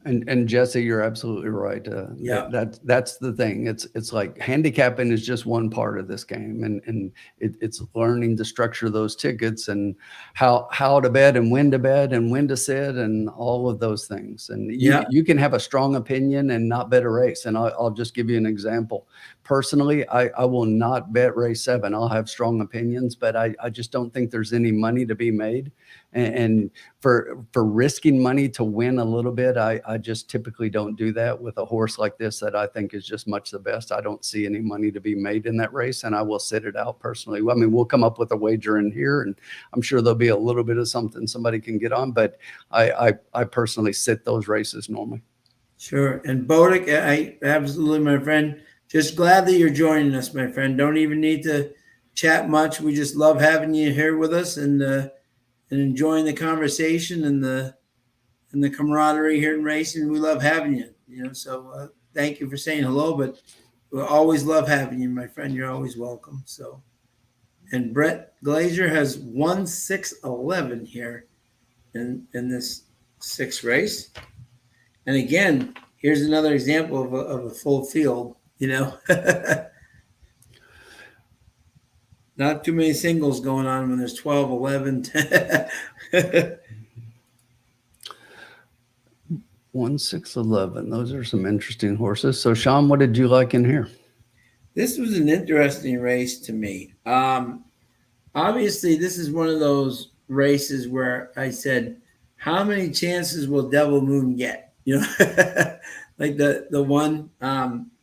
And Jesse, you're absolutely right. Yeah. That's the thing. It's like handicapping is just one part of this game, and it's learning to structure those tickets and how to bet and when to sit and all of those things. And Yeah. you can have a strong opinion and not bet a race. And I'll just give you an example. Personally, I will not bet race 7. I'll have strong opinions, but I just don't think there's any money to be made. And for risking money to win a little bit, I just typically don't do that with a horse like this that I think is just much the best. I don't see any money to be made in that race, and I will sit it out personally. I mean, we'll come up with a wager in here, and I'm sure there'll be a little bit of something somebody can get on, but I personally sit those races normally. Sure. And Bodick, I absolutely, my friend, just glad that you're joining us, my friend. Don't even need to chat much. We just love having you here with us and enjoying the conversation and the camaraderie here in racing. We love having you. So thank you for saying hello. But we always love having you, my friend. You're always welcome. So, and Brett Glazier has 1-6-11 here in this 6th race. And again, here's another example of a full field. Not too many singles going on when there's 12, 11. 1-6-11. Those are some interesting horses. So, Sean, what did you like in here? This was an interesting race to me. Obviously, this is one of those races where I said, how many chances will Devil Moon get? Like the one.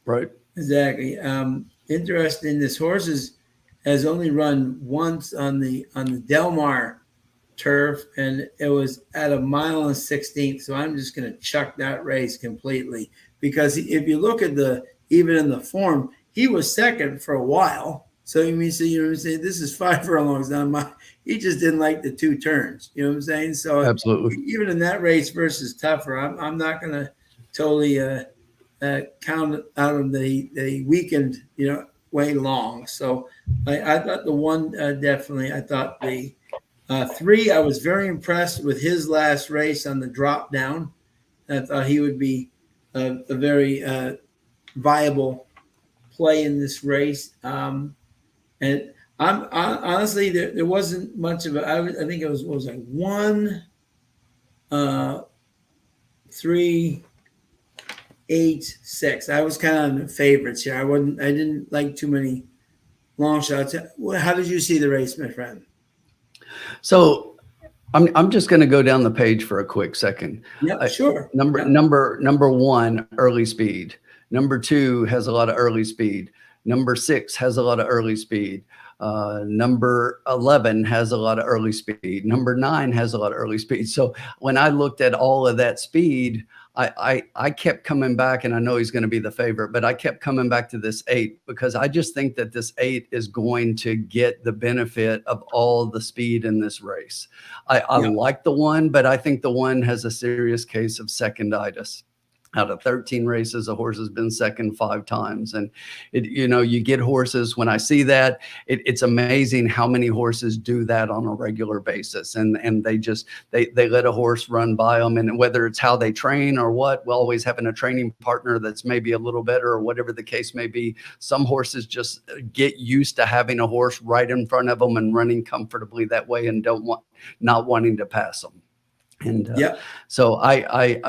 Right. Exactly. Interesting. This horse has only run once on the Del Mar turf, and it was at 1.16 miles. So I'm just going to chuck that race completely, because if you look at even in the form, he was second for a while. So you know what I'm saying? This is 5 furlongs down. He just didn't like the 2 turns. You know what I'm saying? So absolutely, even in that race versus Tougher, I'm not going to totally count out of the weekend, way long. So I thought the one definitely. I thought the 3. I was very impressed with his last race on the drop down. I thought he would be a very viable play in this race. And honestly, there wasn't much of it. I think it was like 1, 3, 8, 6. I was kind of on the favorites here. I didn't like too many long shots. How did you see the race, my friend? So I'm just going to go down the page for a quick second. Yeah, sure. Number 1, early speed. Number 2 has a lot of early speed. Number 6 has a lot of early speed. Number 11 has a lot of early speed. Number 9 has a lot of early speed. So when I looked at all of that speed, I kept coming back, and I know he's going to be the favorite, but I kept coming back to this 8 because I just think that this 8 is going to get the benefit of all the speed in this race. I like the 1, but I think the 1 has a serious case of seconditis. Out of 13 races, a horse has been second 5 times. And you get horses, when I see that, it's amazing how many horses do that on a regular basis. And they let a horse run by them. And whether it's how they train or what, well, always having a training partner that's maybe a little better or whatever the case may be. Some horses just get used to having a horse right in front of them and running comfortably that way and not wanting to pass them. And so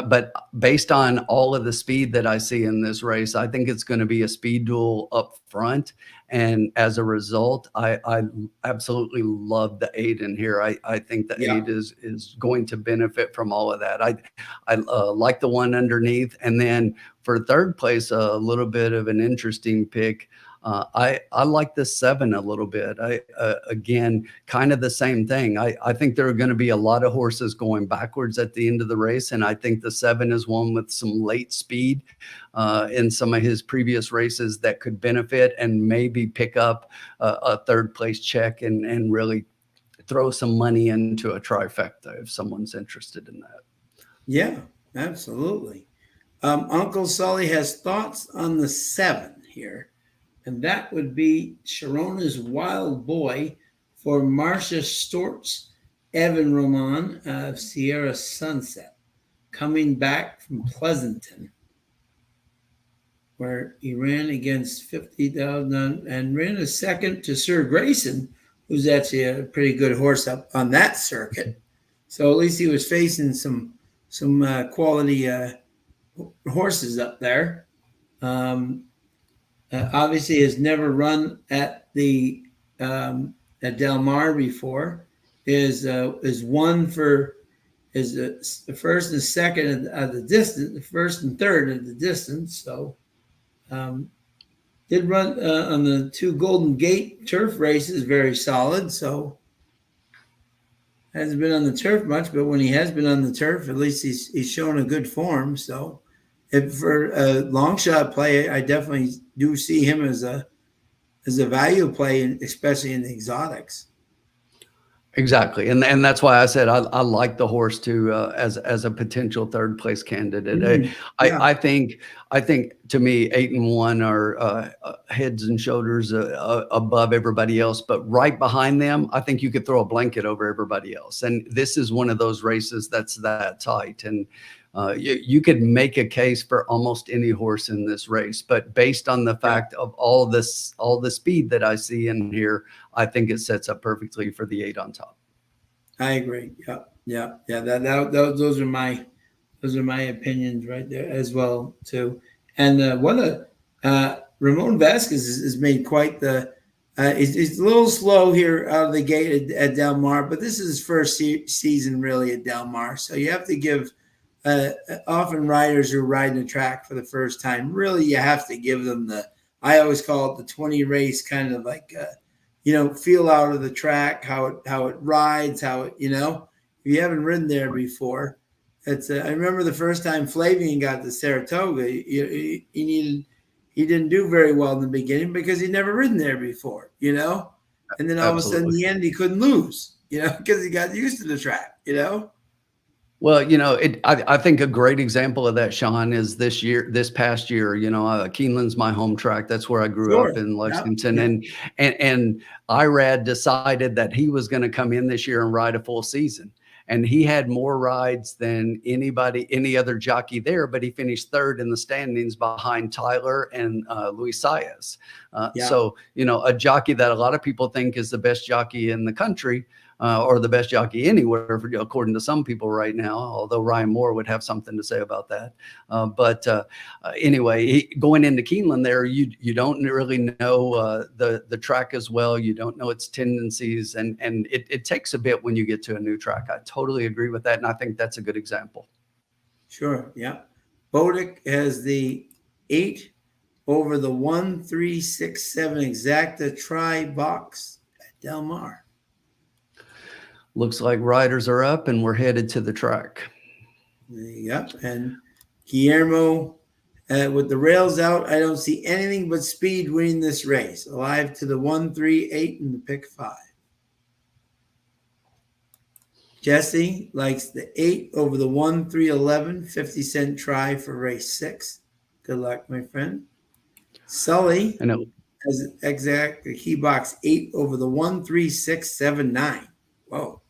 but based on all of the speed that I see in this race, I think it's going to be a speed duel up front. And as a result, I absolutely love the 8 in here. I think the 8 is going to benefit from all of that. I like the 1 underneath. And then for 3rd place, a little bit of an interesting pick. I like the 7 a little bit. Again, kind of the same thing. I think there are going to be a lot of horses going backwards at the end of the race, and I think the 7 is one with some late speed in some of his previous races that could benefit and maybe pick up a 3rd place check and really throw some money into a trifecta if someone's interested in that. Yeah, absolutely. Uncle Sully has thoughts on the 7 here. And that would be Sharona's Wild Boy for Marcia Stort's Evan Roman of Sierra Sunset. coming back from Pleasanton, where he ran against 50,000 and ran a second to Sir Grayson, who's actually a pretty good horse up on that circuit. So at least he was facing some quality horses up there. Obviously, has never run at the at Del Mar before. Is one for the first and second at the distance, the first and third at the distance. So did run on the 2 Golden Gate turf races, very solid. So hasn't been on the turf much, but when he has been on the turf, at least he's shown a good form. So if for a long shot play, I definitely do see him as a value play, especially in the exotics. Exactly, and that's why I said I like the horse too as a potential third place candidate. Yeah. I think to me 8-1 are heads and shoulders above everybody else, but right behind them, I think you could throw a blanket over everybody else. And this is one of those races that's that tight, and you could make a case for almost any horse in this race. But based on the fact of all the speed that I see in here, I think it sets up perfectly for the 8 on top. I agree. Yeah. Those are my opinions right there as well too. And Ramon Vasquez has made quite the. He's a little slow here out of the gate at Del Mar, but this is his first season really at Del Mar, so you have to give. Often riders who are riding the track for the first time, really, you have to give them I always call it the 20 race kind of like, feel out of the track, how it rides, how it, if you haven't ridden there before, it's. I remember the first time Flavian got to Saratoga, he didn't do very well in the beginning because he'd never ridden there before, and then all of a sudden, in the end, he couldn't lose, because he got used to the track, Well, I think a great example of that, Sean, is this past year. Keeneland's my home track. That's where I grew up in Lexington, and Irad decided that he was going to come in this year and ride a full season, and he had more rides than any other jockey there. But he finished third in the standings behind Tyler and Luis Saez. So a jockey that a lot of people think is the best jockey in the country. Or the best jockey anywhere, according to some people right now, although Ryan Moore would have something to say about that. But anyway, going into Keeneland there, you don't really know the track as well. You don't know its tendencies, and it takes a bit when you get to a new track. I totally agree with that, and I think that's a good example. Sure, yeah. Bodick has the 8 over the 1-3-6-7 exacta try box at Del Mar. Looks like riders are up and we're headed to the track. Yep. And Guillermo, with the rails out, I don't see anything but speed winning this race. Alive to the 1-3-8 and the pick 5. Jesse likes the 8 over the 1-3-11, 50-cent try for race 6. Good luck, my friend. Sully has exact key box 8 over the 1-3-6-7-9. Whoa.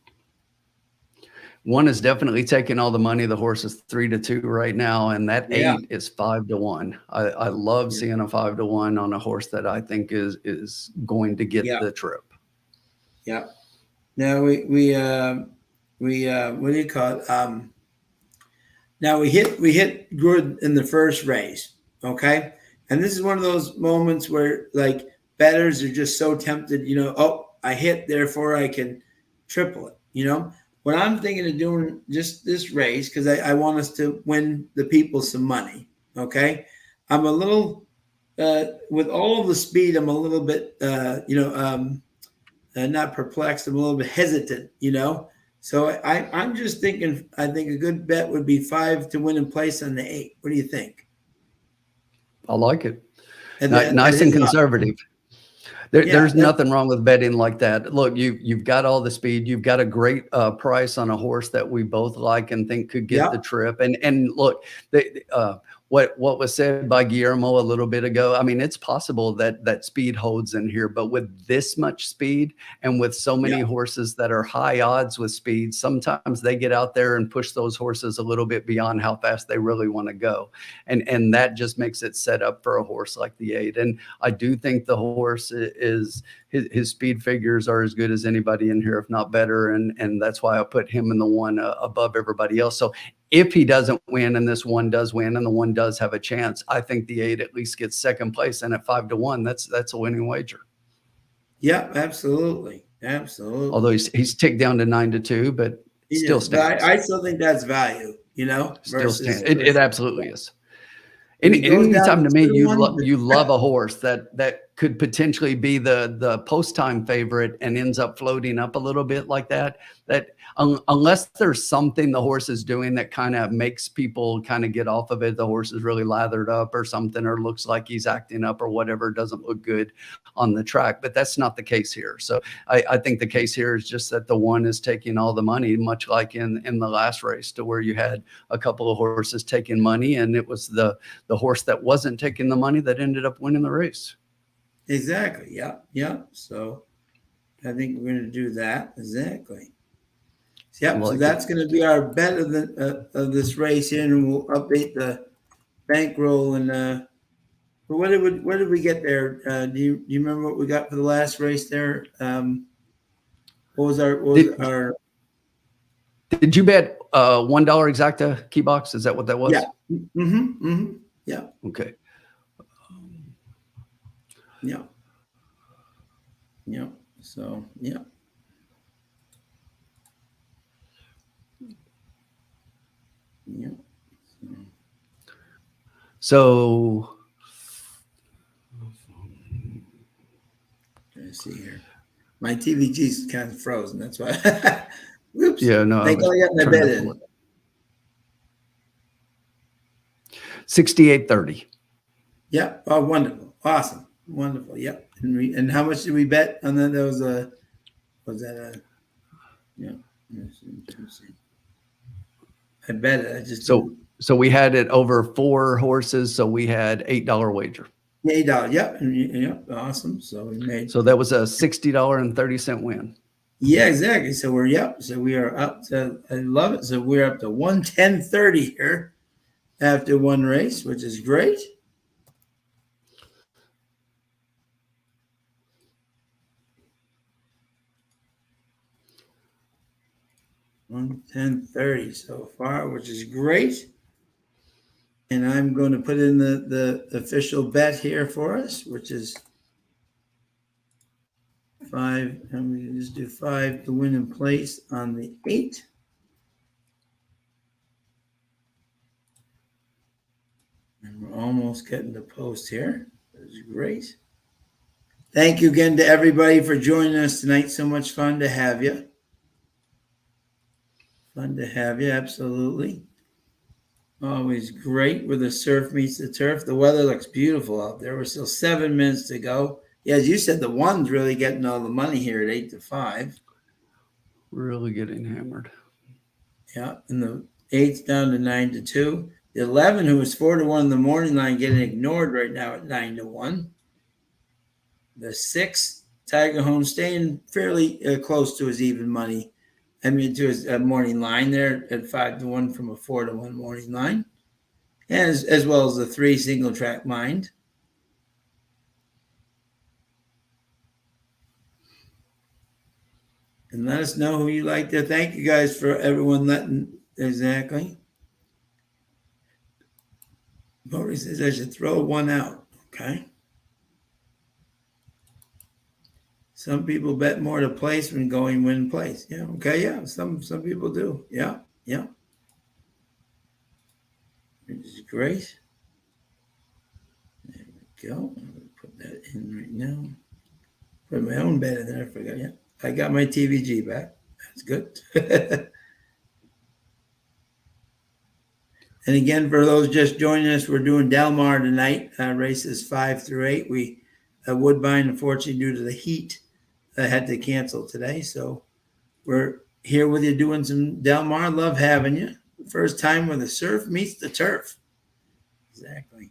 One is definitely taking all the money. The horse is 3-2 right now, and that 8 is 5-1. I love seeing a 5-1 on a horse that I think is going to get the trip. Yeah. Now we what do you call it? Now we hit good in the first race, okay? And this is one of those moments where like bettors are just so tempted, I hit, therefore I can triple it, What I'm thinking of doing just this race, because I want us to win the people some money, okay? I'm a little, with all the speed, I'm a little bit, not perplexed. I'm a little bit hesitant, So I'm just thinking, I think a good bet would be 5 to win in place on the 8. What do you think? I like it. Nice and conservative. There's nothing wrong with betting like that. Look, you've got all the speed. You've got a great price on a horse that we both like and think could get the trip. And look, what was said by Guillermo a little bit ago. I mean, it's possible that that speed holds in here, but with this much speed and with so many Yeah, horses that are high odds with speed, sometimes they get out there and push those horses a little bit beyond how fast they really want to go. And that just makes it set up for a horse like the 8. And I do think the horse is his speed figures are as good as anybody in here, if not better. And that's why I put him in the 1 above everybody else. So if he doesn't win and this 1 does win and the 1 does have a chance, I think the 8 at least gets second place. And at 5-1, that's a winning wager. yeah, absolutely, Although absolutely. he's ticked down to 9-2, but He still is, but stands. I still think that's value, Still stands. versus It absolutely is. when he goes down Anytime to to me 2-1. you love a horse that could potentially be the post time favorite and ends up floating up a little bit like that. Unless there's something the horse is doing that kind of makes people kind of get off of it, the horse is really lathered up or something, or looks like he's acting up or whatever, doesn't look good on the track. But that's not the case here. So I think the case here is just that the 1 is taking all the money, much like in the last race, to where you had a couple of horses taking money, and it was the horse that wasn't taking the money that ended up winning the race. Exactly. Yeah. Yeah. So I think we're going to do that. Exactly. Yep. So Like it. that's going to be our bet of this race here, and we'll update the bankroll. And but what did we get there? Do you remember what we got for the last race there? Did, Our did you bet $1 exacta key box? Is that what that yeah. was? Yeah. Okay. Yeah. Yeah. So yeah. Yeah. So Let's see here. My TVG's kind of frozen. That's why. Whoops. yeah, no, I Thank was God I got my trying bed to pull in. it. 68.30. Yep. Oh, wonderful. Awesome. Wonderful. Yep. And how much did we bet on that? That was was that a, yeah. Let's see. I bet it. I just So we had it over 4 horses. So we had $8 wager. $8. Yep. Yep. Awesome. So we made. So that was a $60.30 win. Yeah, exactly. So So we are up to. I love it. So we're up to 110.30 here after 1 race, which is great. $110.30 so far, which is great. And I'm going to put in the official bet here for us, which is 5. And we just do 5 to win in place on the 8. And we're almost getting the post here. That's great. Thank you again to everybody for joining us tonight. So much fun to have you. Fun to have you, absolutely. Always great where the surf meets the turf. The weather looks beautiful out there. We're still 7 minutes to go. Yeah, as you said, the 1's really getting all the money here at 8-5. Really getting hammered. Yeah, and the 8's down to 9-2. The 11, who was 4-1 in the morning line, getting ignored right now at 9-1. The 6, Tiger Home, staying fairly close to his even money. I mean, to his morning line there at 5-1 from a 4-1 morning line, and as well as the 3 single track mind. And let us know who you like there. Thank you guys for everyone letting. Exactly. Maury says I should throw 1 out. Okay. Some people bet more to place when going win place. Yeah. Okay. Yeah. Some people do. Yeah. Yeah. Which is great. There we go. I'm going to put that in right now. Put my own bet in there. I forgot. Yeah. I got my TVG back. That's good. And again, for those just joining us, we're doing Del Mar tonight, races 5-8. We Woodbine, unfortunately, due to the heat, had to cancel today. So we're here with you doing some Del Mar. Love having you. First time where the surf meets the turf. exactly.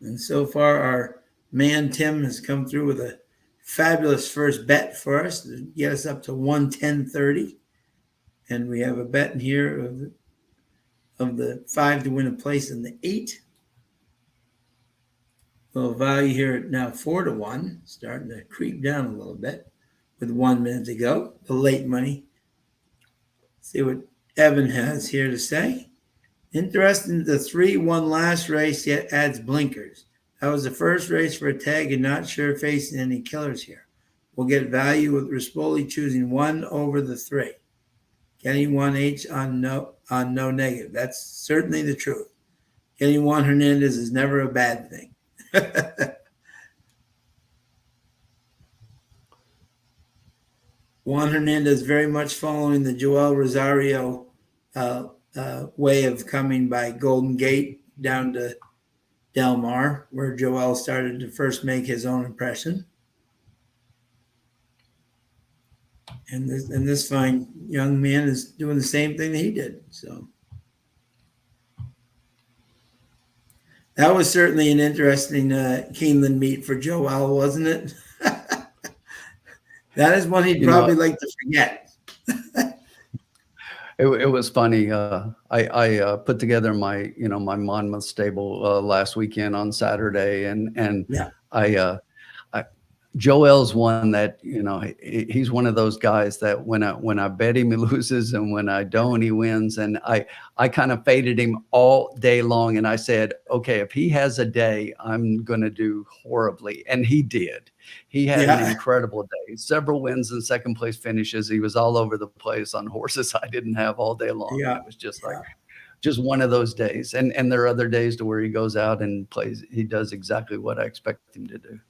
And so far, our man Tim has come through with a fabulous first bet for us to get us up to 110.30. And we have a bet in here of the 5 to win a place in the 8. Little value here at now 4 to 1, starting to creep down a little bit with 1 minute to go. The late money. See what Evan has here to say. Interesting, the 3 won last race, yet adds blinkers. That was the first race for a tag and not sure facing any killers here. We'll get value with Rispoli choosing 1 over the 3. Getting 1H on no negative. That's certainly the truth. Getting Juan Hernandez is never a bad thing. Juan Hernandez very much following the Joel Rosario way of coming by Golden Gate down to Del Mar, where Joel started to first make his own impression. And this fine young man is doing the same thing that he did. So that was certainly an interesting Keeneland meet for Joel, wasn't it? That is one he'd probably like to forget. It was funny. I put together my my Monmouth stable last weekend on Saturday, and Yeah. I Joel's one that he's one of those guys that when I bet him he loses, and when I don't he wins, and I kind of faded him all day long, and I said, okay, if he has a day, I'm gonna do horribly, and he did. He had an incredible day, several wins and second place finishes. He was all over the place on horses I didn't have all day long. Yeah. It was just like just one of those days, and there are other days to where he goes out and plays. He does exactly what I expect him to do.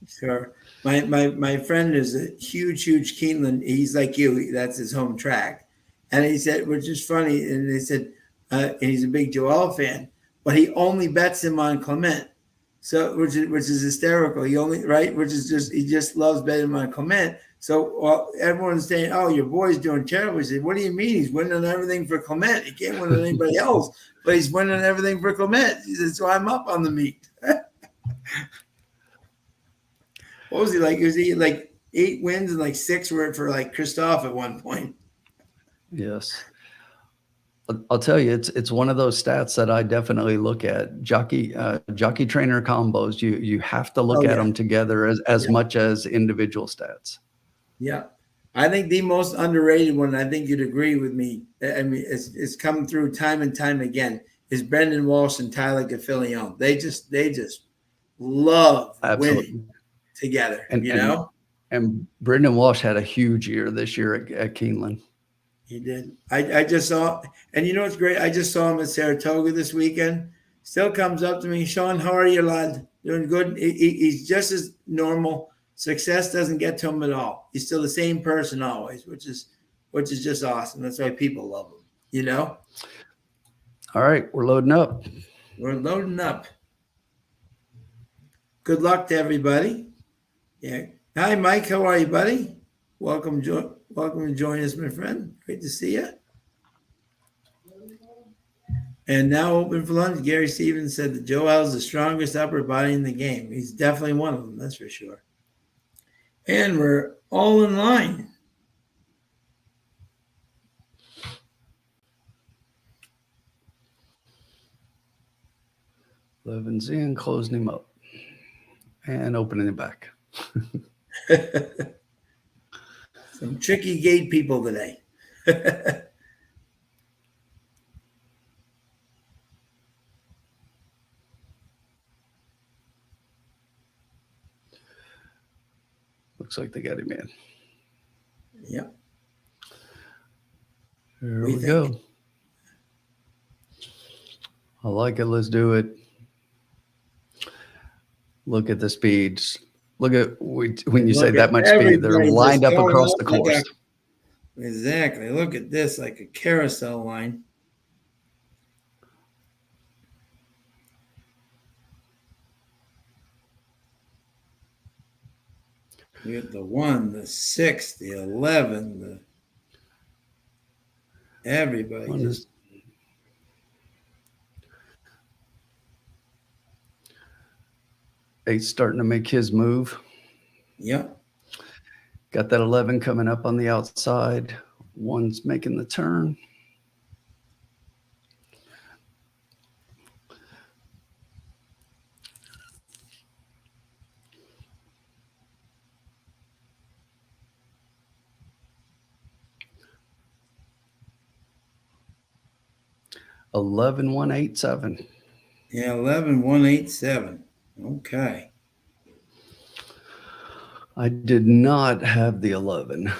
Sure. My friend is a huge Keeneland. He's like you. That's his home track. And he said, which is funny, and they said, and he's a big Joel fan, but he only bets him on Clement. So, which is hysterical. He only, right? Which is he just loves betting him on Clement. So everyone's saying, oh, your boy's doing terrible. He said, what do you mean? He's winning on everything for Clement. He can't win on anybody else, but he's winning on everything for Clement. He said, so I'm up on the meet. What was he like? Was he like 8 wins and like 6 were for like Christoph at one point? Yes. I'll tell you, it's one of those stats that I definitely look at. Jockey trainer combos. You have to look at them together as much as individual stats. Yeah, I think the most underrated one. I think you'd agree with me. I mean, it's come through time and time again. Is Brendan Walsh and Tyler Gaffilione. They just love winning together. And Brendan Walsh had a huge year this year at Keeneland. He did. I just saw, and you know what's great? I just saw him at Saratoga this weekend. Still comes up to me, Sean, how are you, lad? Doing good. He's just as normal. Success doesn't get to him at all. He's still the same person always, which is just awesome. That's why people love him. All right, we're loading up. We're loading up. Good luck to everybody. Yeah. Hi, Mike. How are you, buddy? Welcome to join us, my friend. Great to see you. And now open for lunch. Gary Stevens said that Joel's the strongest upper body in the game. He's definitely one of them, that's for sure. And we're all in line. Levin's in, closing him up, and opening him back. Some tricky gate people today. Looks like they got him in. Yep. Here we go. I like it. Let's do it. Look at the speeds. Look at when you say that much speed, they're lined up across the course. Exactly. Look at this, like a carousel line. You get the 1, the 6, the 11, the everybody. 1 is Eight's starting to make his move. Yep. Got that 11 coming up on the outside. One's making the turn. $11,187. Yeah, 11,187. Okay. I did not have the 11.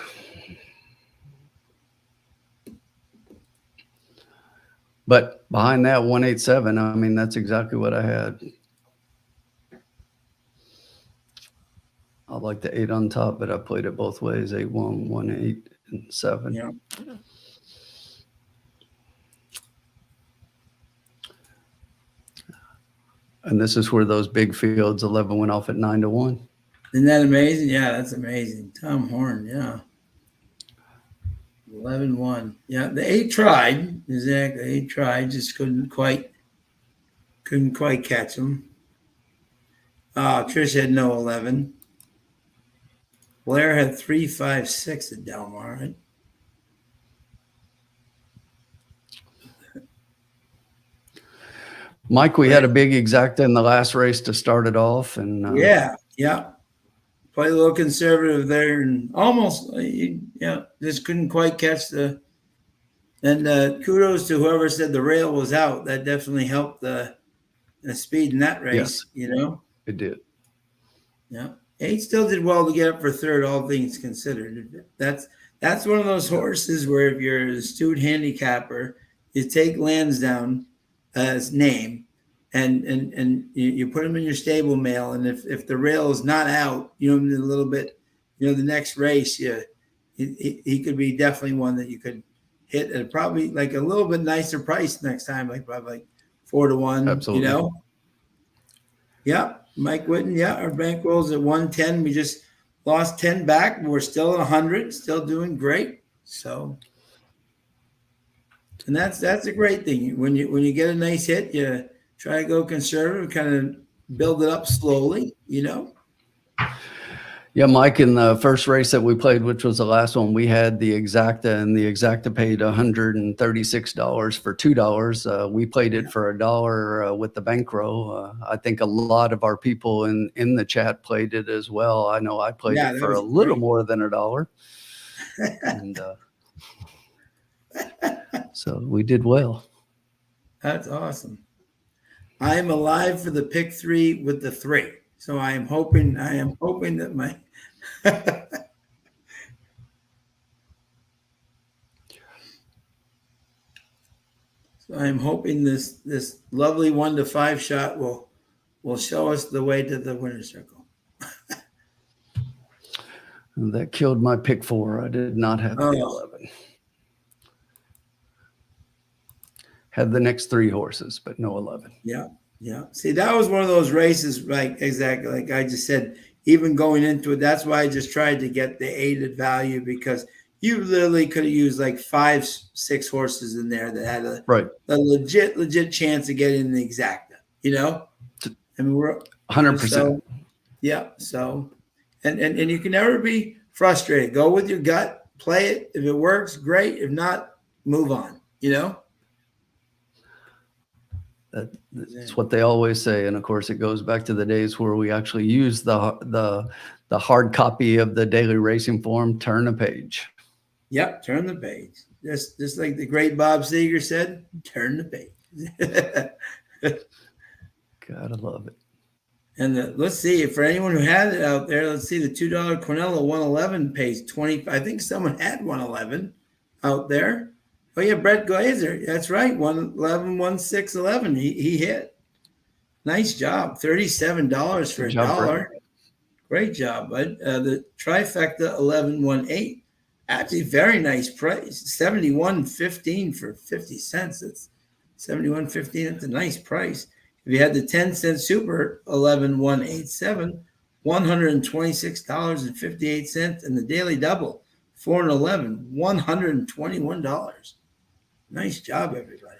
But behind that 187, I mean, that's exactly what I had. I like the 8 on top, but I played it both ways, 8-1, 1-8, and 7. Yeah. And this is where those big fields, 11 went off at 9-1. Isn't that amazing? Yeah, that's amazing. Tom Horn, yeah. 11-1. Yeah, the 8 tried. Exactly. 8 tried, just couldn't quite catch him. Trish had no 11. Blair had 3-5-6 at Del Mar, right? Mike, we had a big exacta in the last race to start it off. And yeah. Play a little conservative there and almost, just couldn't quite catch the. And kudos to whoever said the rail was out. That definitely helped the speed in that race. Yes, it did. Yeah, 8 still did well to get up for third, all things considered. That's one of those horses where if you're an astute handicapper, you take Lansdowne as name, and you put him in your stable mail, and if the rail is not out, a little bit, the next race, he could be definitely one that you could hit at probably like a little bit nicer price next time, like probably like 4-1. Absolutely. Yeah, Mike Whitten. Yeah, our bankroll's at 110. We just lost 10 back, but we're still at 100, still doing great. So, and that's a great thing. When you get a nice hit, you try to go conservative, kind of build it up slowly. Yeah, Mike, in the first race that we played, which was the last one, we had the exacta, and the exacta paid $136 for $2. We played it for $1 with the bankroll. I think a lot of our people in the chat played it as well. I know I played it for a little more than $1. And so we did well. That's awesome. I am alive for the pick 3 with the 3. So I am hoping that my so I'm hoping this lovely 1-5 shot will show us the way to the winner's circle. That killed my pick 4. I did not have the 11. Had the next 3 horses, but no 11. Yeah. See, that was one of those races, like exactly like I just said, even going into it, that's why I just tried to get the 8 at value, because you literally could have used like 5-6 horses in there that had a legit chance of getting the exacta, I mean, we're 100%. So, yeah. So, and you can never be frustrated. Go with your gut, play it. If it works, great. If not, move on, That's what they always say. And of course, it goes back to the days where we actually used the hard copy of the daily racing form, turn the page. Yep, turn the page. Just like the great Bob Seger said, turn the page. Gotta love it. And let's see, for anyone who had it out there, let's see, the $2 Cornello 111 pays 20. I think someone had 111 out there. Oh yeah, Brett Glazer. That's right. 111, 1611. He hit. Nice job. $37 for $1. Great job, bud. The trifecta 1118. Actually, very nice price. 71.15 for 50 cents. That's 71.15. That's a nice price. If you had the 10-cent super 11187, $126.58, and the daily double 4 and 11, $121. Nice job, everybody.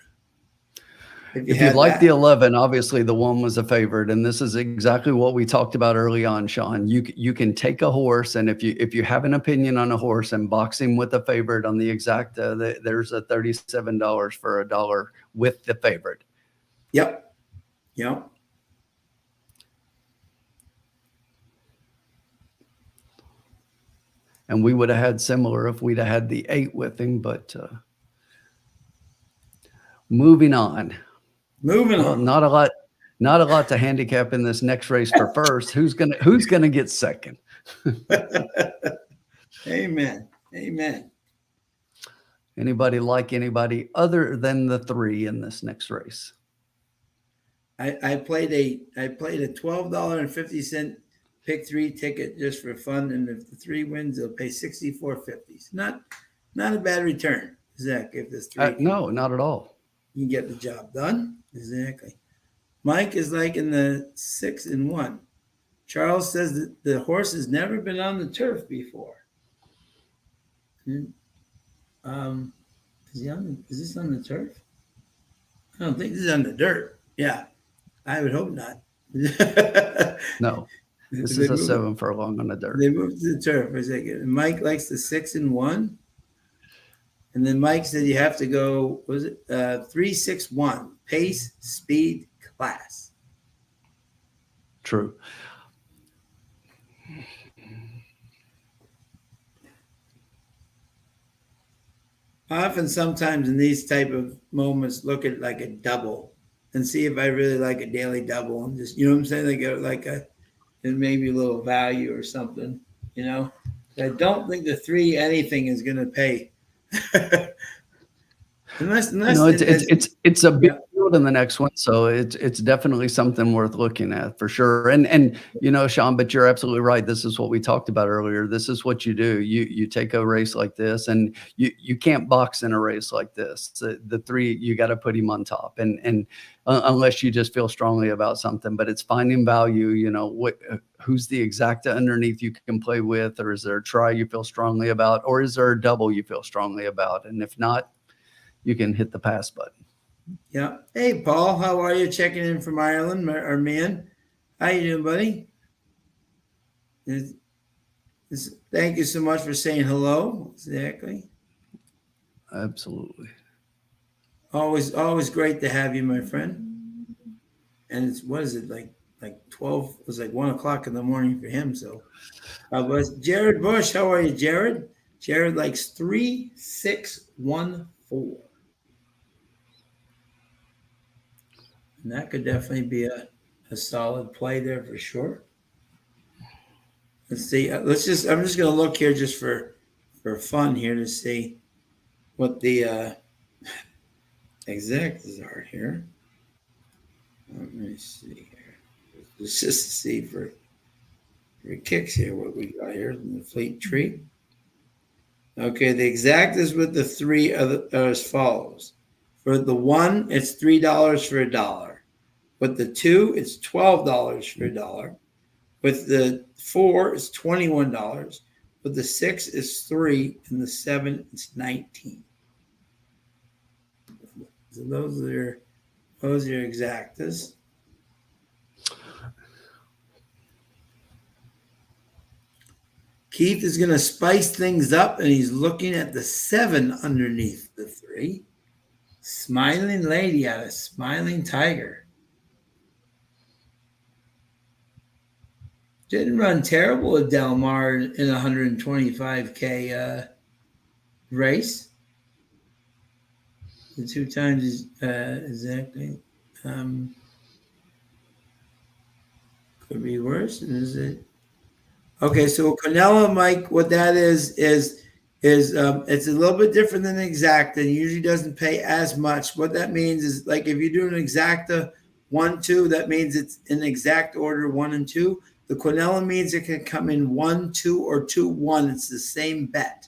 if you If you had like the that. 11, obviously the 1 was a favorite, and this is exactly what we talked about early on, Sean. You can take a horse, and if you have an opinion on a horse and box him with a favorite on the exacta, there's a $37 for $1 with the favorite. Yep. Yep. And we would have had similar if we'd have had the 8 with him, but moving on. Moving Well, on. not a lot to handicap in this next race for first. Who's gonna get second? Amen. Amen. Anybody like anybody other than the 3 in this next race? I played a $12.50 pick 3 ticket just for fun, and if the 3 wins, they'll pay $64.50. Not a bad return, Zach. If this 3 No, not at all. you get the job done. Exactly. Mike is like in the 6-1. Charles says that the horse has never been on the turf before. Is this on the turf? I don't think this is on the dirt. Yeah, I would hope not. No, this They is a moved- 7 furlong on the dirt. They moved to the turf for a second. And Mike likes the 6-1. And then Mike said you have to go, was it 3-6-1, pace, speed, class. True. I often sometimes in these type of moments look at like a double and see if I really like a daily double and just, you know what I'm saying? Like a and maybe a little value or something, you know? I don't think the 3 anything is going to pay. unless It's a big Yeah. field in the next one, so it's definitely something worth looking at for sure. And Sean, but you're absolutely right. This is what we talked about earlier. This is what you do. You take a race like this, and you can't box in a race like this. The 3, you got to put him on top, and unless you just feel strongly about something. But it's finding value. Who's the exacta underneath you can play with, or is there a try you feel strongly about, or is there a double you feel strongly about? And if not, you can hit the pass button. Yeah. Hey, Paul, how are you? Checking in from Ireland, our man. How you doing, buddy? Thank you so much for saying hello. Exactly. Absolutely. Always great to have you, my friend. And what is it like 12? It was like 1 o'clock in the morning for him. So, was Jared Bush? How are you, Jared? Jared likes 3-6-1-4. And that could definitely be a solid play there for sure. Let's see. I'm just going to look here just for fun here to see what the exactas are here. Let me see here. Let's just see for kicks here what we got here in the Fleet Tree. Okay, the exactas with the 3 are as follows. For the 1, it's $3 for $1. With the 2, it's $12 for $1. With the 4, it's $21. With the 6 is 3, and the 7 is 19. So those are your exactas. Keith is going to spice things up, and he's looking at the 7 underneath the 3. Smiling Lady out of Smiling Tiger. Didn't run terrible at Del Mar in a 125K race. The 2 times exactly. Could be worse. Is it? Okay, so Quinella, Mike, what that is it's a little bit different than exacta. It usually doesn't pay as much. What that means is like if you do an exacta 1, 2, that means it's in exact order 1 and 2. The Quinella means it can come in 1, 2, or 2, 1. It's the same bet.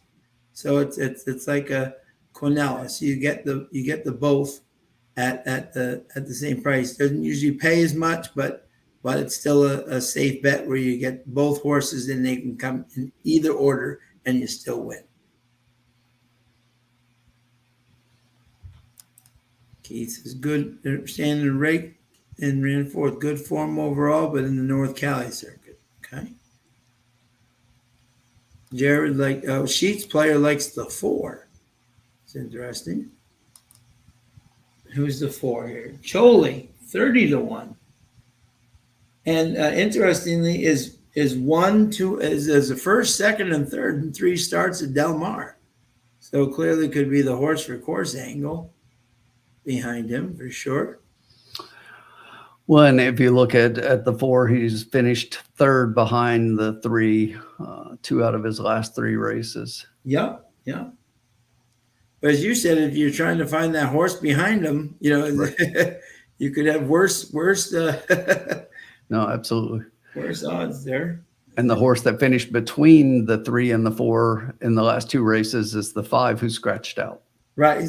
So it's like a Quinella. So you get the both at the same price. Doesn't usually pay as much, but it's still a safe bet where you get both horses and they can come in either order and you still win. Keith is good, standing in rate and ran fourth. Good form overall, but in the North Cali circuit. Okay. Jared Sheets player likes the 4. It's interesting. Who's the 4 here? Choli, 30-1. And interestingly, is the first, second, and third in 3 starts at Del Mar. So clearly could be the horse for course angle behind him for sure. Well, and if you look at the 4, he's finished third behind the 3, 2 out of his last 3 races. Yep. But as you said, if you're trying to find that horse behind him, right. You could have worse. No, absolutely. Worse odds there. And the horse that finished between the 3 and the 4 in the last 2 races is the 5 who scratched out. Right.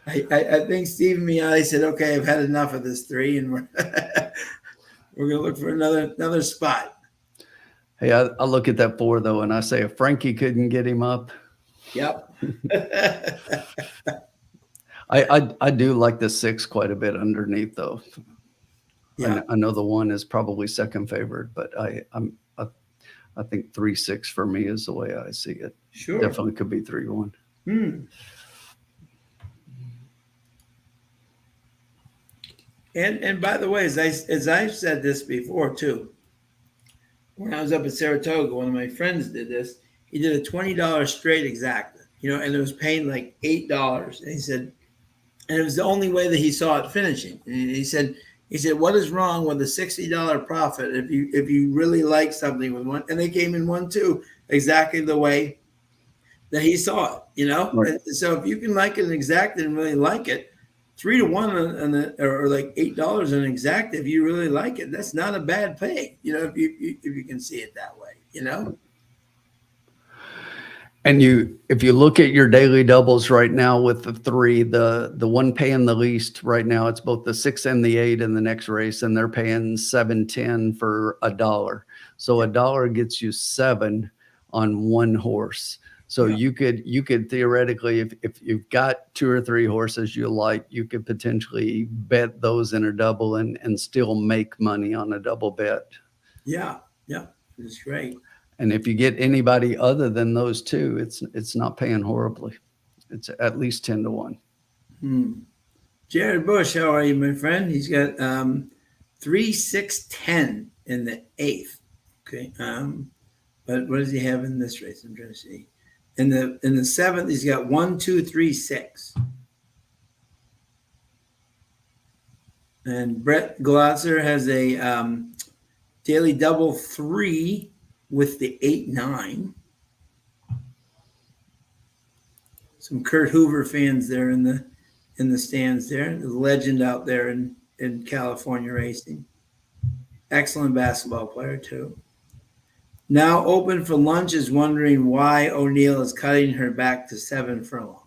I think Stephen Miali said, "Okay, I've had enough of this 3, and we're going to look for another spot." Hey, I look at that 4 though, and I say, if Frankie couldn't get him up. Yep. I do like the 6 quite a bit underneath though. Yeah. I know the 1 is probably second favorite, but I think 3-6 for me is the way I see it. Sure. Definitely could be 3-1. And by the way, as I've said this before too, when I was up at Saratoga, one of my friends did this. He did a $20 straight exacta, and it was paying like $8. And he said, and it was the only way that he saw it finishing. And he said, what is wrong with a $60 profit if you really like something with one? And they came in 1-2 exactly the way that he saw it, Right. And so if you can like an exacta and really like it, 3-1 or like $8 on an exacta, if you really like it, that's not a bad pay, if you can see it that way, And if you look at your daily doubles right now with the 3, the one paying the least right now, it's both the 6 and the 8 in the next race, and they're paying $7.10 for $1. So $1 gets you 7 on one horse. So you could theoretically, if you've got 2 or 3 horses you like, you could potentially bet those in a double and still make money on a double bet. Yeah, that's great. And if you get anybody other than those 2, it's not paying horribly. It's at least 10-1. Jared Bush, how are you, my friend? He's got 3, 6, 10 in the 8th. Okay. But what does he have in this race? I'm trying to see. In the 7th, he's got 1, 2, 3, 6. And Brett Glotzer has a daily double 3 with the 8-9. Some Kurt Hoover fans there in the stands there. The legend out there in California racing. Excellent basketball player too. Now open for lunch is wondering why O'Neill is cutting her back to 7 furlongs.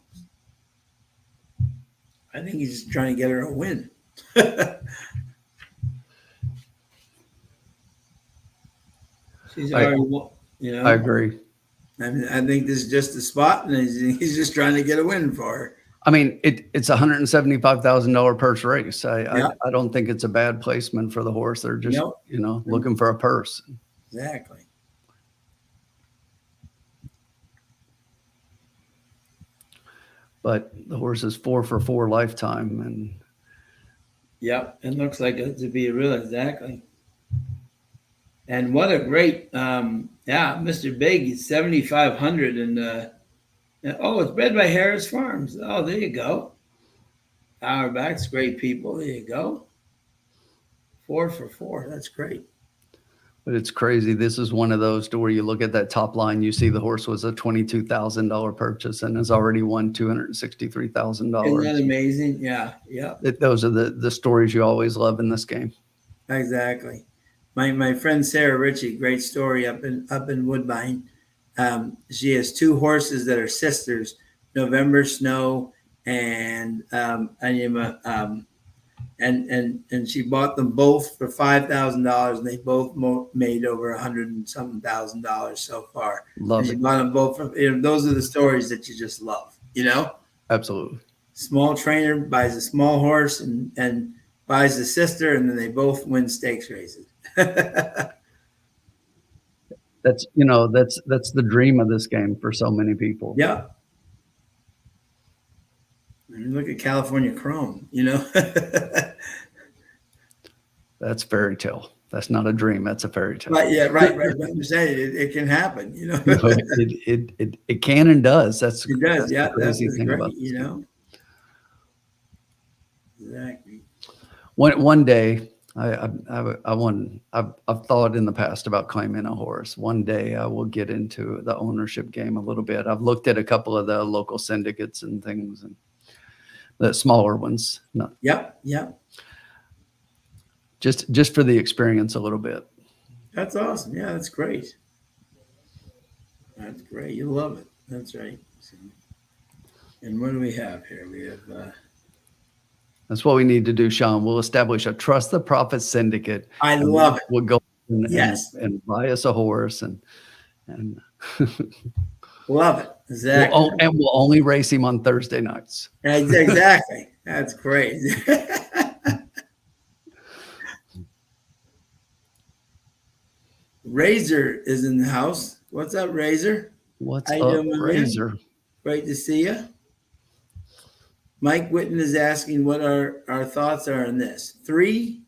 I think he's just trying to get her a win. She's already, I agree. I mean, I think this is just a spot, and he's just trying to get a win for her. I mean, it's $175,000 purse race. I don't think it's a bad placement for the horse. They're just looking for a purse. Exactly. But the horse is 4 for 4 lifetime, and yep, it looks like it to be real exactly. And what a great, Mr. Big, 7,500, and it's bred by Harris Farms. Oh, there you go. Auerbach's great people. There you go. 4 for 4. That's great. But it's crazy. This is one of those to where you look at that top line, you see the horse was a $22,000 purchase and has already won $263,000. Isn't that amazing? Yeah. Those are the stories you always love in this game. Exactly. My friend Sarah Ritchie, great story up in Woodbine. She has 2 horses that are sisters, November Snow and and she bought them both for $5,000, and they both made over $100,000 so far. Love it. She bought them both for, those are the stories that you just love, Absolutely. Small trainer buys a small horse and buys the sister, and then they both win stakes races. That's that's the dream of this game for so many people. Yeah. And look at California Chrome, That's fairy tale. That's not a dream. That's a fairy tale. Right, yeah, right. But I'm saying it can happen, It can and does. That's It does, that's the yeah. That's crazy thing great, about this game. Exactly. One day, I've thought in the past about claiming a horse. One day I will get into the ownership game a little bit. I've looked at a couple of the local syndicates and things, and the smaller ones, not Yep. just for the experience a little bit. That's awesome. Yeah, that's great. That's great. You love it. That's right. And what do we have here? We have. That's what we need to do, Sean. We'll establish a trust the profit syndicate. I love it. We'll go Yes. and buy us a horse and Love it. Exactly. we'll only race him on Thursday nights. Exactly. That's great. Razor is in the house. What's up, Razor? What's How you up, doing, my man? Razor? Great to see you. Mike Whitten is asking what our thoughts are on this. 3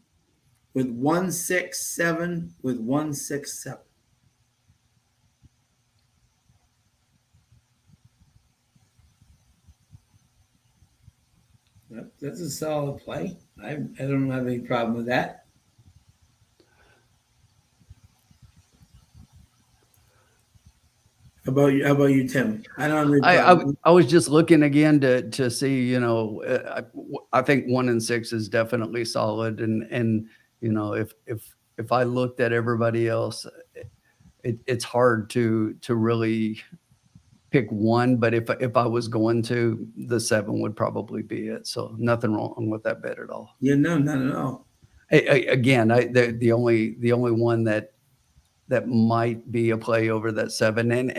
with 167 with 167. That's a solid play. I don't have any problem with that. How about you, Tim? I don't have I was just looking again to see, I think 1 and 6 is definitely solid, and if I looked at everybody else, it's hard to really pick one. But if I was going to, the 7 would probably be it. So nothing wrong with that bet at all. Yeah, no, not at all. Again, the only one that might be a play over that 7. And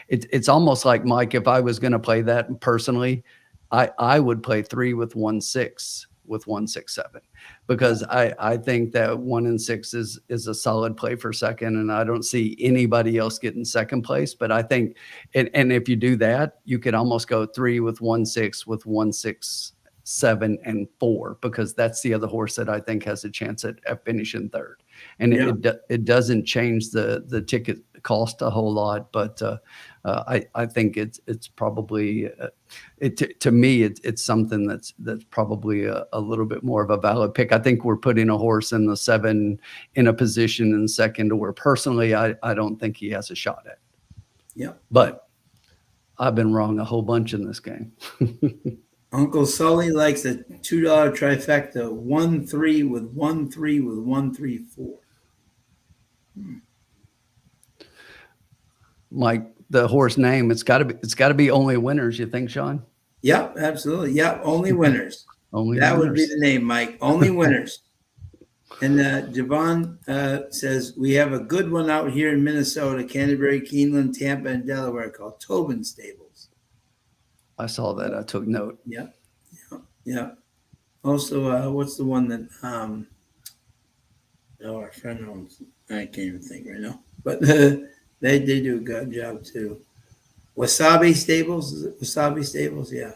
it's almost like, Mike, if I was going to play that personally, I would play 3 with 1-6 with 1-6-7, because I think that 1 and 6 is a solid play for second, and I don't see anybody else getting second place. But I think, and if you do that, you could almost go 3 with 1-6 with 1-6-7 and 4, because that's the other horse that I think has a chance at finishing third. And it doesn't change the ticket cost a whole lot, but I think it's probably to me it's something that's probably a little bit more of a valid pick. I think we're putting a horse in the 7 in a position in second to where personally I don't think he has a shot at. Yeah, but I've been wrong a whole bunch in this game. Uncle Sully likes a $2 trifecta, 1-3 with 1-3 with 1-3-4. Mike, the horse name, it's got to be only winners. You think, Sean? Yep, absolutely. Yep, only winners. Only that winners. Would be the name, Mike. Only winners. And Javon says we have a good one out here in Minnesota, Canterbury, Keeneland, Tampa, and Delaware called Tobin Stables. I saw that. I took note. Yeah. Also, what's the one that our friend owns? I can't even think right now. But they do a good job too. Wasabi Stables? Is it Wasabi Stables? Yeah.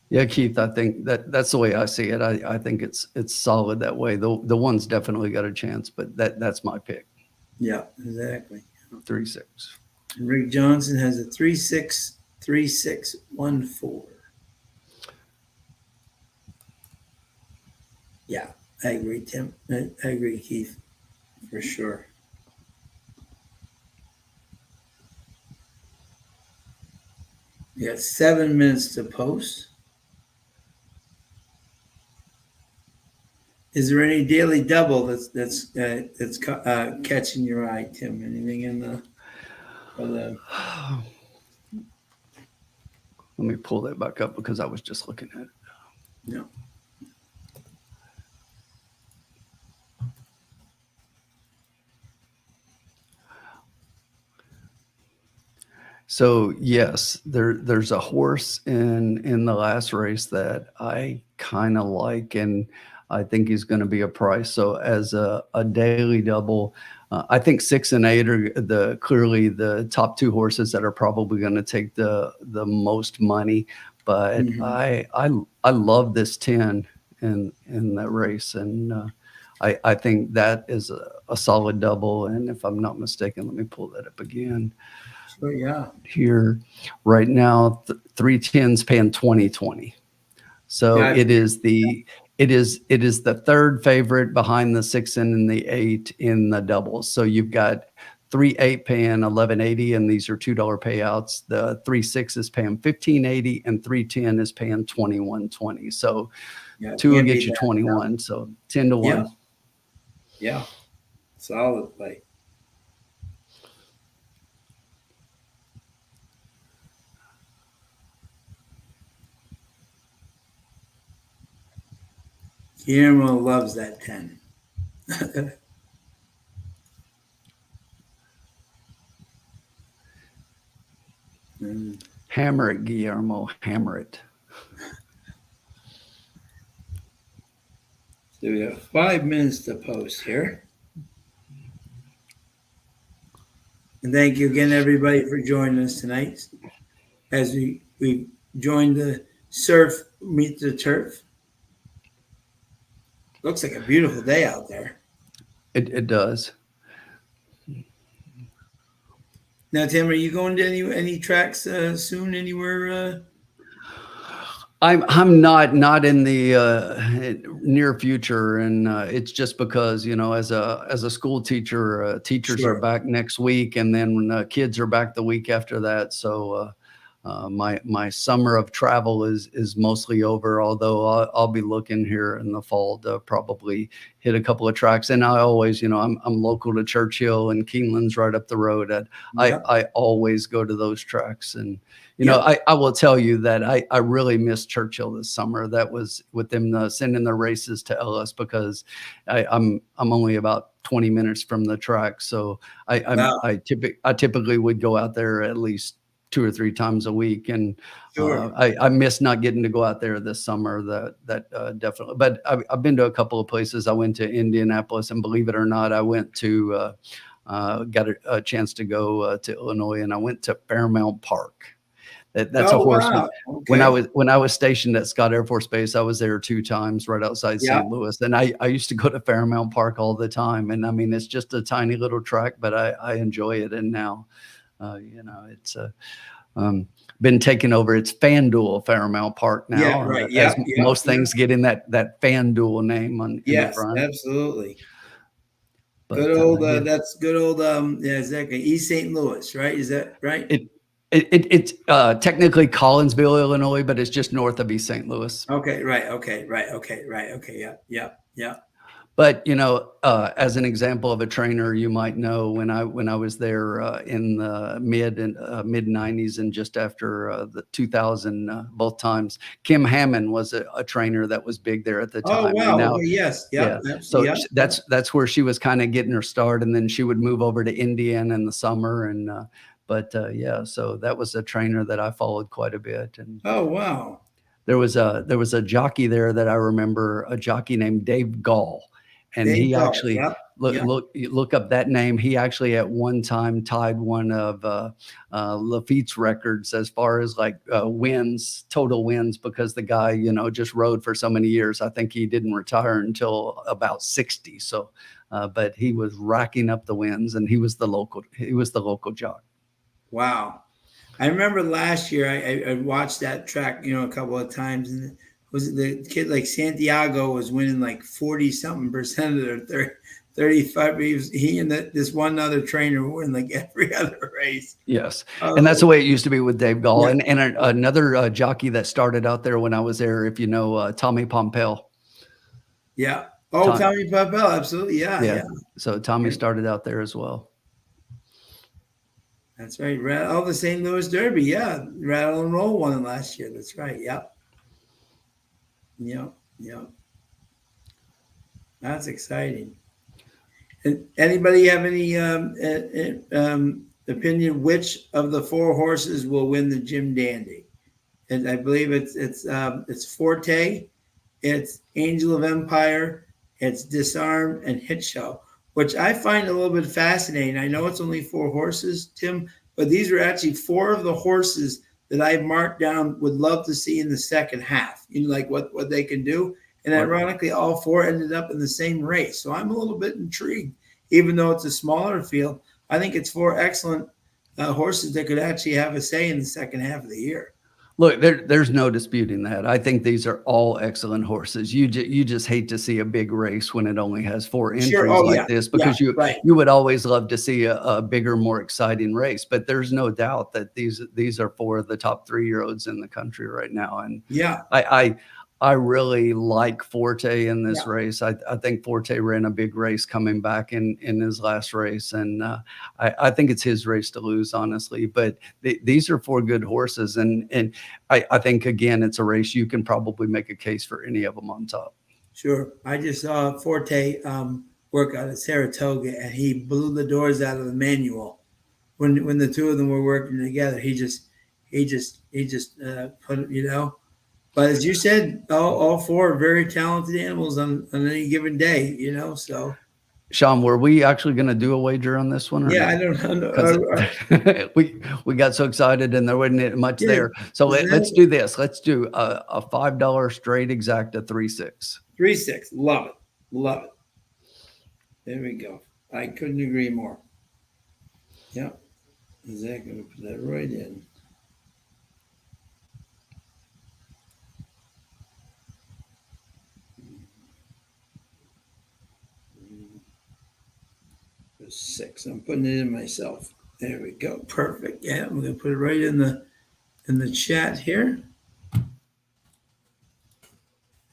Yeah, Keith, I think that's the way I see it. I think it's solid that way. The one's definitely got a chance, but that's my pick. Yeah, exactly. 3-6. And Rick Johnson has a 3-6, 3-6, 1-4. Yeah, I agree, Tim. I agree, Keith, for sure. We got 7 minutes to post. Is there any daily double that's catching your eye, Tim? Anything in the? Let me pull that back up because I was just looking at it. No. So yes, there's a horse in the last race that I kind of like, and I think he's going to be a price. So as a daily double, I think 6 and 8 are the clearly the top two horses that are probably going to take the most money. But Hmm. I love this 10 in that race, and I think that is a solid double. And if I'm not mistaken, let me pull that up again Sure, yeah. here right now. 310's paying 2020. So Gotcha. it is the third favorite behind the 6 and the 8 in the doubles. So you've got 3-8 paying 1180, and these are $2 payouts. The 3-6 is paying 1580, and 310 is paying 2120. So Yeah, two will can't get beat you that. No. 21. So 10 to Yeah, 1. yeah. Solid play. Guillermo loves that 10. Mm. Hammer it, Guillermo. Hammer it. So we have 5 minutes to post here. And thank you again, everybody, for joining us tonight as we joined the surf meet the turf. Looks like a beautiful day out there. It does. Now, Tim, are you going to any tracks soon anywhere? I'm not in the near future, and it's just because as a school teacher, teachers are Sure. back next week, and then kids are back the week after that. So my summer of travel is mostly over. Although I'll be looking here in the fall to probably hit a couple of tracks. And I always, I'm local to Churchill, and Keeneland's right up the road. Yep. I always go to those tracks, and Yep. I will tell you that I really missed Churchill this summer. That was with them sending the races to Ellis, because I'm only about 20 minutes from the track. So Wow. I typically would go out there at least 2 or 3 times a week, and Sure. I miss not getting to go out there this summer. That definitely. But I've been to a couple of places. I went to Indianapolis, and believe it or not, I went to got a chance to go to Illinois, and I went to Fairmount Park. That's a Oh, horse. wow. When Okay. when I was stationed at Scott Air Force Base, I was there 2 times right outside Yeah. St. Louis, and I used to go to Fairmount Park all the time. And I mean, it's just a tiny little track, but I enjoy it. And now, it's um, been taken over. It's FanDuel Fairmount Park Yeah. now, Right. as Yep. Yep. most Yep. things get in that FanDuel name on in the Yes. front. Absolutely. Good But old. yeah, That's good old. Yeah. Exactly. East St. Louis, right? Is that right? it it's technically Collinsville, Illinois, but it's just north of East St. Louis. Okay. Right. Okay. Right. Okay. Right. Okay. Yeah. Yeah. Yeah. But as an example of a trainer, you might know when I was there in the mid '90s, and just after the 2000, both times, Kim Hammond was a trainer that was big there at the Oh, time, and wow. now Okay. Yes. Yep. yeah, Absolutely. so Yep. Yep. that's where she was kind of getting her start, and then she would move over to Indiana in the summer, and but yeah, so that was a trainer that I followed quite a bit. And Oh, wow. there was a jockey there that I remember, a jockey named Dave Gall, and Dave he Dahl. actually Yep. Yep. you look up that name. He actually at one time tied one of Lafitte's records as far as like wins, total wins, because the guy just rode for so many years. I think he didn't retire until about 60. So, but he was racking up the wins, and he was the local jock. Wow. I remember last year I watched that track, a couple of times, and was the kid like Santiago was winning like 40 something percent of their 35. He and this one other trainer were in like every other race. Yes, I and was that's the like, way it used to be with Dave Gall, yeah, and another jockey that started out there when I was there. If you know Tommy Pompel, yeah. Oh, Tom, Tommy Papel, absolutely. Yeah, yeah. yeah. So Tommy Yeah. started out there as well. That's right. Oh, the St. Louis Derby. Yeah. Rattle and Roll won it last year. That's right. Yep. Yep. Yep. That's exciting. And anybody have any opinion which of the four horses will win the Jim Dandy. And I believe it's Forte, it's Angel of Empire, it's Disarm, and Hit Show, which I find a little bit fascinating. I know it's only four horses, Tim, but these are actually four of the horses that I've marked down would love to see in the second half. You know, like what they can do. And Right. ironically, all four ended up in the same race. So I'm a little bit intrigued, even though it's a smaller field. I think it's four excellent horses that could actually have a say in the second half of the year. Look, there's no disputing that. I think these are all excellent horses. You just hate to see a big race when it only has four Sure. entries Oh, like yeah. this, Yeah. because Right. you would always love to see a bigger, more exciting race. But there's no doubt that these are four of the top 3-year-olds in the country right now. And Yeah. I really like Forte in this Yeah. race. I think Forte ran a big race coming back in his last race, and I think it's his race to lose, honestly. But these are four good horses, and I think, again, it's a race you can probably make a case for any of them on top. Sure. I just saw Forte work out at Saratoga, and he blew the doors out of the manual when the two of them were working together. He just put, you know. But as you said, all four are very talented animals on any given day, you know. So Sean, were we actually going to do a wager on this one or yeah, no? I don't know. Because we got so excited and there wasn't much Yeah, there. So let's exactly. do this. Let's do a $5 straight exacta 3-6. 3-6, love it, love it. There we go. I couldn't agree more. Yep, exactly. Gonna put that right in. The 6. I'm putting it in myself. There we go. Perfect. Yeah, I'm gonna put it right in the chat here.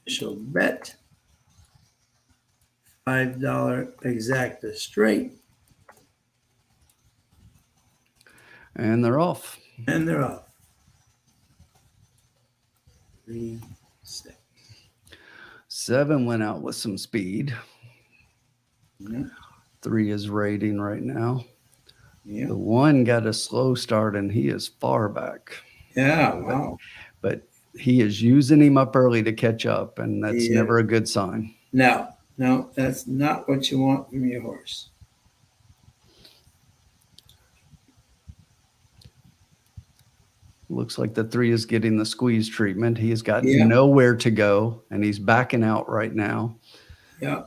She'll bet $5 exacta straight, And they're off. and they're off. 3-6. 7 went out with some speed. Yeah. 3 is rating right now. Yeah. The 1 got a slow start and he is far back. Yeah. Wow. But he is using him up early to catch up, and that's He never is. a good sign. No, that's not what you want from your horse. Looks like the 3 is getting the squeeze treatment. He has got Yeah. nowhere to go, and he's backing out right now. Yeah.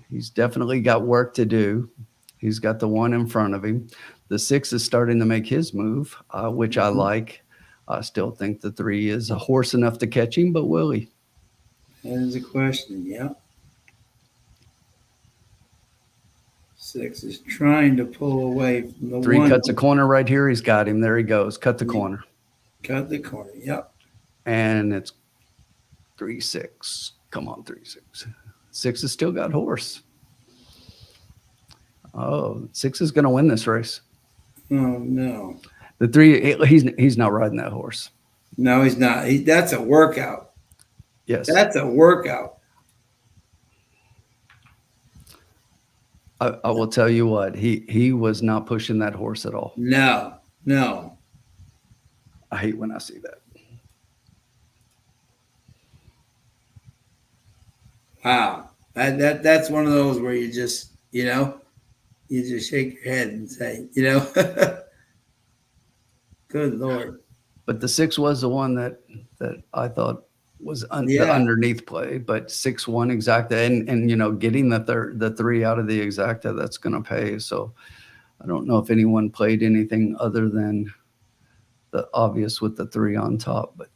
He's definitely got work to do. He's got the 1 in front of him. The 6 is starting to make his move, which I like. I still think the 3 is a horse enough to catch him, but will he? That is a question. Yeah. 6 is trying to pull away from the 3 1. cuts a corner right here. He's got him. There he goes. Cut the Yeah. corner. Cut the corner. Yep. And it's 3-6. Come on, 3-6. 6 has still got horse. Oh, 6 is going to win this race. Oh no. The 3, he's not riding that horse. No, he's not. That's a workout. Yes. That's a workout. I will tell you what, he was not pushing that horse at all. No. I hate when I see that. Wow. That's one of those where you just, you just shake your head and say, good Lord. But the 6 was the one that I thought was the Yeah. underneath play, but 6-1 exacta, and getting the 3 out of the exacta, that's going to pay. So I don't know if anyone played anything other than the obvious with the 3 on top, but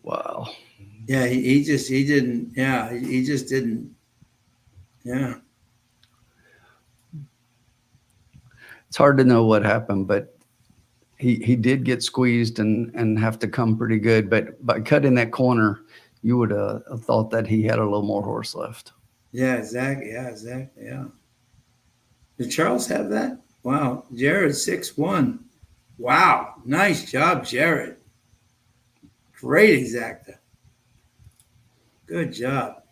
wow. Yeah, he just didn't. Yeah, he just didn't. Yeah. It's hard to know what happened, but he did get squeezed and have to come pretty good. But by cutting that corner, you would have thought that he had a little more horse left. Yeah, exactly. Yeah, exactly. Yeah. Did Charles have that? Wow. Jared 6-1. Wow. Nice job, Jared. Great exacta. Good job.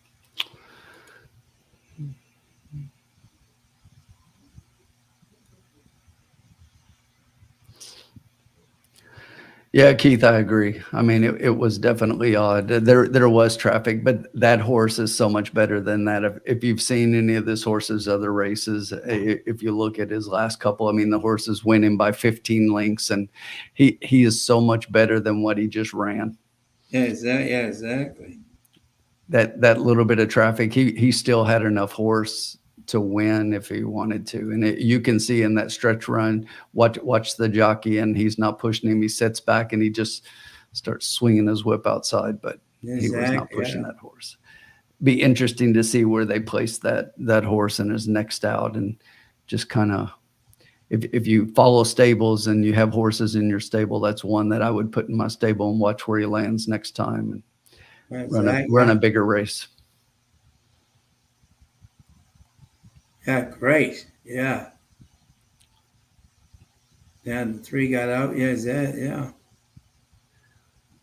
Yeah, Keith, I agree. I mean, it was definitely odd. There was traffic, but that horse is so much better than that. If you've seen any of this horse's other races, if you look at his last couple, I mean, the horse is winning by 15 lengths, and he is so much better than what he just ran. Yeah, exactly. That little bit of traffic, he still had enough horse to win if he wanted to. And you can see in that stretch run, watch the jockey, and he's not pushing him. He sits back and he just starts swinging his whip outside, but he was not pushing that horse. Be interesting to see where they place that horse in his next out, and just kind of, if you follow stables and you have horses in your stable, that's one that I would put in my stable and watch where he lands next time, and run a bigger race. Yeah, great. Yeah. And the 3 got out. Yeah, yeah.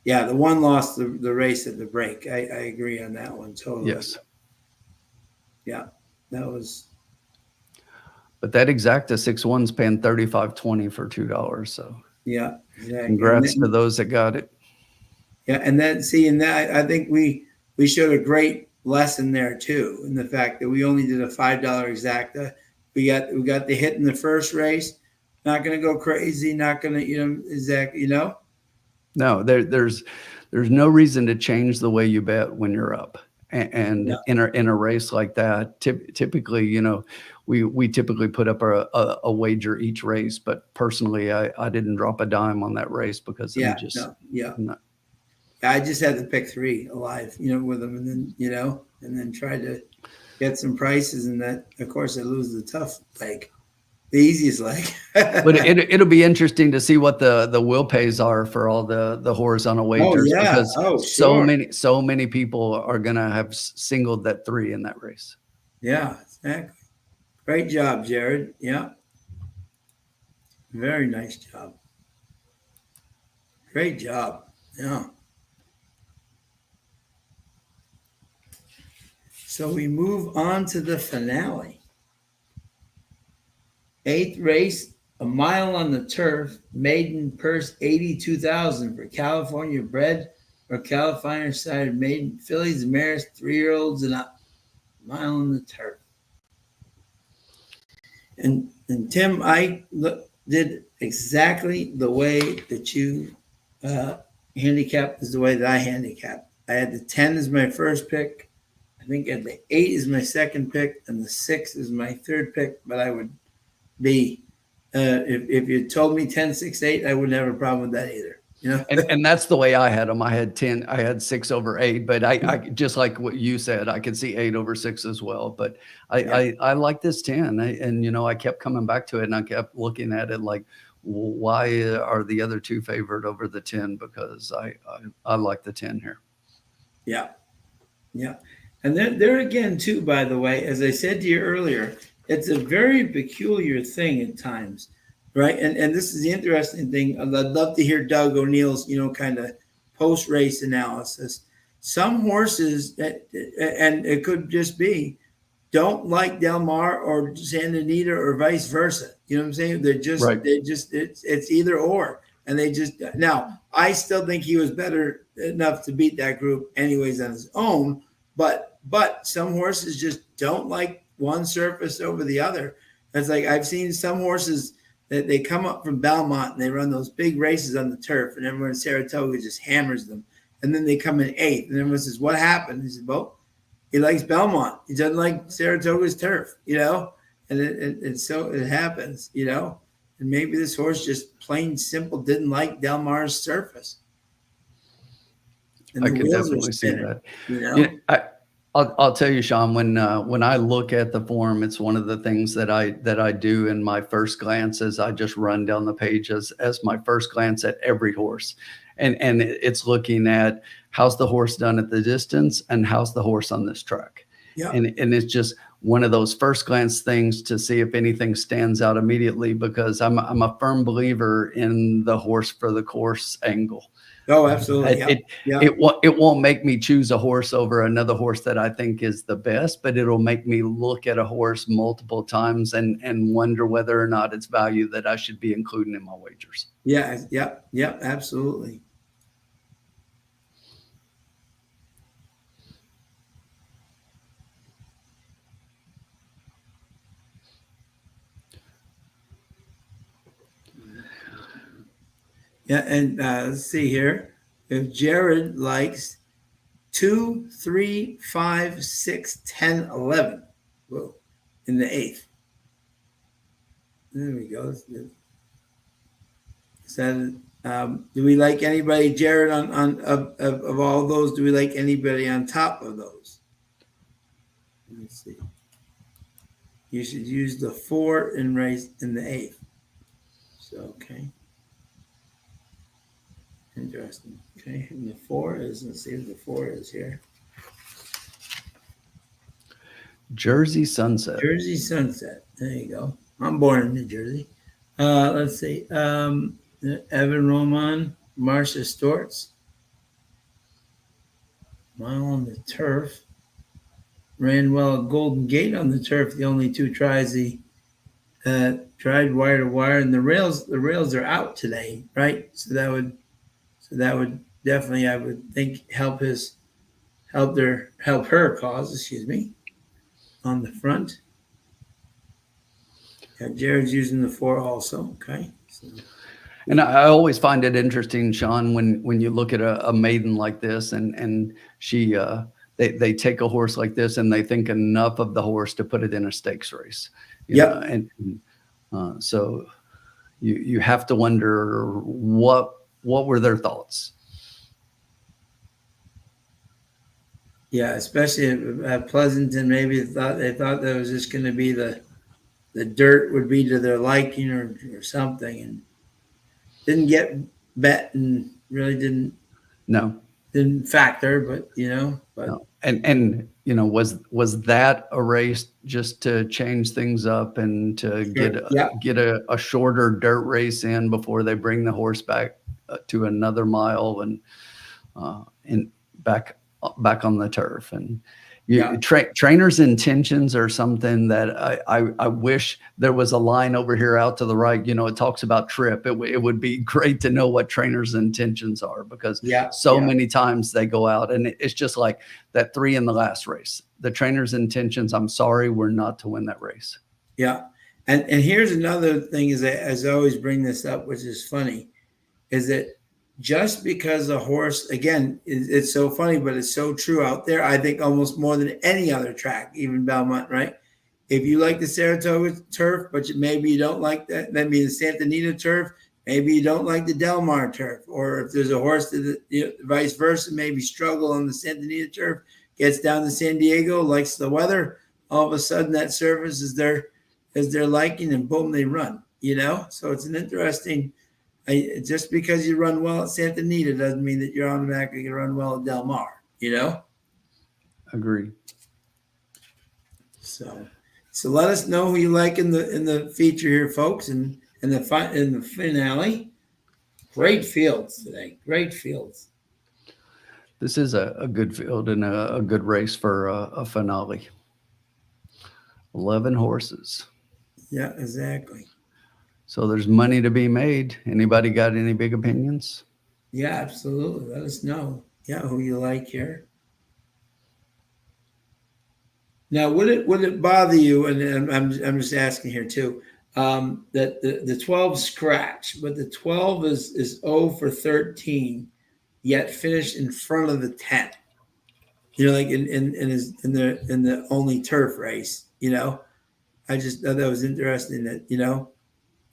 Yeah, the 1 lost the race at the break. I agree on that one totally. Yes. Yeah, that was. But that exacta 6-1's paying $35.20 for $2. So yeah, exactly. Congrats to those that got it. Yeah, and then and that I think we showed a great lesson there too, in the fact that we only did a $5 exacta. We got the hit in the first race. Not going to go crazy. Not going to exactly. No, there's no reason to change the way you bet when you're up. And in a race like that, typically, we typically put up a wager each race. But personally, I didn't drop a dime on that race because I just had to pick 3 alive, with them, and then try to get some prices. And that, of course, I lose the tough leg, the easiest leg. But it'll be interesting to see what the will pays are for all the horizontal wagers, because so many people are gonna have singled that 3 in that race. Yeah, exactly. Great job, Jared. Yeah, very nice job. Great job. Yeah. So we move on to the finale. 8th race, a mile on the turf, maiden purse $82,000 for California bred or California sided maiden fillies, mares, 3-year-olds and up. Mile on the turf. And Tim, I did exactly the way that you handicapped is the way that I handicapped. I had the 10 as my first pick. I think the 8 is my second pick, and the 6 is my third pick. But I would be, if you told me 10, 6, 8, I wouldn't have a problem with that either. And that's the way I had them. I had 10. I had 6 over 8. But I just like what you said, I could see 8 over 6 as well. But I like this 10, and I kept coming back to it, and I kept looking at it like, why are the other 2 favored over the 10? Because I like the 10 here. Yeah. And then there again, too, by the way, as I said to you earlier, it's a very peculiar thing at times, right? And this is the interesting thing. I'd love to hear Doug O'Neill's, kind of post-race analysis. Some horses and it could just be, don't like Del Mar or Santa Anita or vice versa. You know what I'm saying? It's either or. And now I still think he was better enough to beat that group anyways on his own. But some horses just don't like one surface over the other. It's like I've seen some horses that they come up from Belmont and they run those big races on the turf, and everyone in Saratoga just hammers them. And then they come in 8th, and everyone says, "What happened?" He said, "Well, he likes Belmont. He doesn't like Saratoga's turf, And so it happens, And maybe this horse just plain simple didn't like Del Mar's surface. And I can definitely see that. I'll tell you, Sean, when I look at the form, it's one of the things that I do in my first glance is I just run down the page as my first glance at every horse. And it's looking at how's the horse done at the distance and how's the horse on this track. Yeah. And it's just one of those first glance things to see if anything stands out immediately, because I'm a firm believer in the horse for the course angle. Oh, absolutely. Yep. It Yep. it won't make me choose a horse over another horse that I think is the best, but it'll make me look at a horse multiple times and wonder whether or not it's value that I should be including in my wagers. Yeah. Yep. Yep. Absolutely. Yeah. And let's see here. If Jared likes 2, 3, 5, 6, 10, 11, whoa, in the eighth. There we go. So, do we like anybody, Jared, on of all those? Do we like anybody on top of those? Let's see. You should use the 4 in race in the eighth. So, okay. Interesting. Okay. And the 4 is, let's see what the 4 is here. Jersey Sunset. Jersey Sunset. There you go. I'm born in New Jersey. Let's see. Evan Roman, Marcia Storts. Mile on the turf. Ran well at Golden Gate on the turf. The only 2 tries he tried wire to wire, and the rails are out today, right? So that would definitely, I would think, help her cause. Excuse me, on the front. Yeah, Jared's using the 4 also. Okay. So. And I always find it interesting, Sean, when you look at a maiden like this, and she they take a horse like this and they think enough of the horse to put it in a stakes race. Yeah. And so you have to wonder what were their thoughts. Yeah, especially at Pleasanton, maybe they thought that was just going to be the dirt would be to their liking or something, and didn't get bet and really didn't factor, but No. And was that a race just to change things up and to get a shorter dirt race in before they bring the horse back to another mile and back on the turf? And trainers' intentions are something that I wish there was a line over here out to the right. It talks about trip. It would be great to know what trainers' intentions are, because many times they go out and it's just like that 3 in the last race. The trainers' intentions, I'm sorry, were not to win that race. Yeah. And here's another thing is that, as I always bring this up, which is funny, is that just because a horse, again, it's so funny, but it's so true out there. I think almost more than any other track, even Belmont, right? If you like the Saratoga turf, but maybe you don't like that, maybe the Santa Anita turf, maybe you don't like the Del Mar turf, or if there's a horse that vice versa, maybe struggle on the Santa Anita turf, gets down to San Diego, likes the weather, all of a sudden that surface is their liking, and boom, they run. So it's an interesting. Just because you run well at Santa Anita doesn't mean that you're automatically going to run well at Del Mar. Agree. So let us know who you like in the feature here, folks, and in the finale. Great fields today. Great fields. This is a good field and a good race for a finale. 11 horses. Yeah, exactly. So there's money to be made. Anybody got any big opinions? Yeah, absolutely. Let us know. Yeah, who you like here. Now, would it bother you? And I'm just asking here too. That the 12 scratch, but the 12 is 0 for 13, yet finished in front of the 10. Like in the only turf race. I just thought that was interesting. That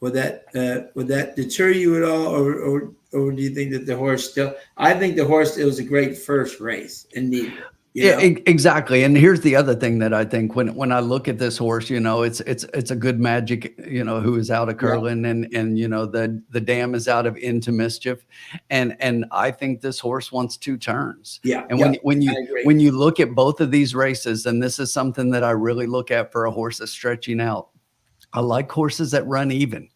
would that deter you at all, or do you think that the horse still? I think the horse, it was a great first race and needed it. Yeah, exactly. And here's the other thing that I think when I look at this horse, it's a good magic, who is out of curling, and the dam is out of into mischief, and I think this horse wants 2 turns. Yeah. And when you look at both of these races, and this is something that I really look at for a horse that's stretching out, I like horses that run even.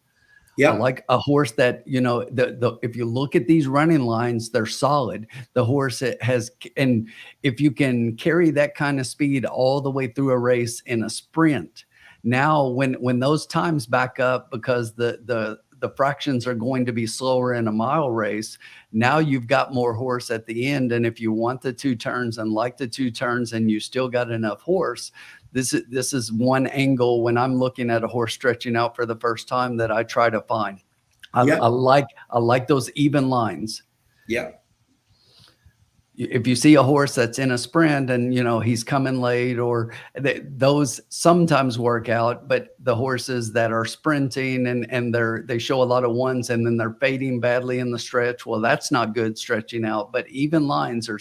I Yep. like a horse that, if you look at these running lines, they're solid. The horse and if you can carry that kind of speed all the way through a race in a sprint, now when those times back up because the fractions are going to be slower in a mile race, now you've got more horse at the end. And if you want the two turns and like the two turns and you still got enough horse, this is one angle when I'm looking at a horse stretching out for the first time that I try to find. I Yep. like those even lines. Yep. If you see a horse that's in a sprint and he's coming late, or those sometimes work out, but the horses that are sprinting and they show a lot of ones and then they're fading badly in the stretch, well, that's not good stretching out. But even lines are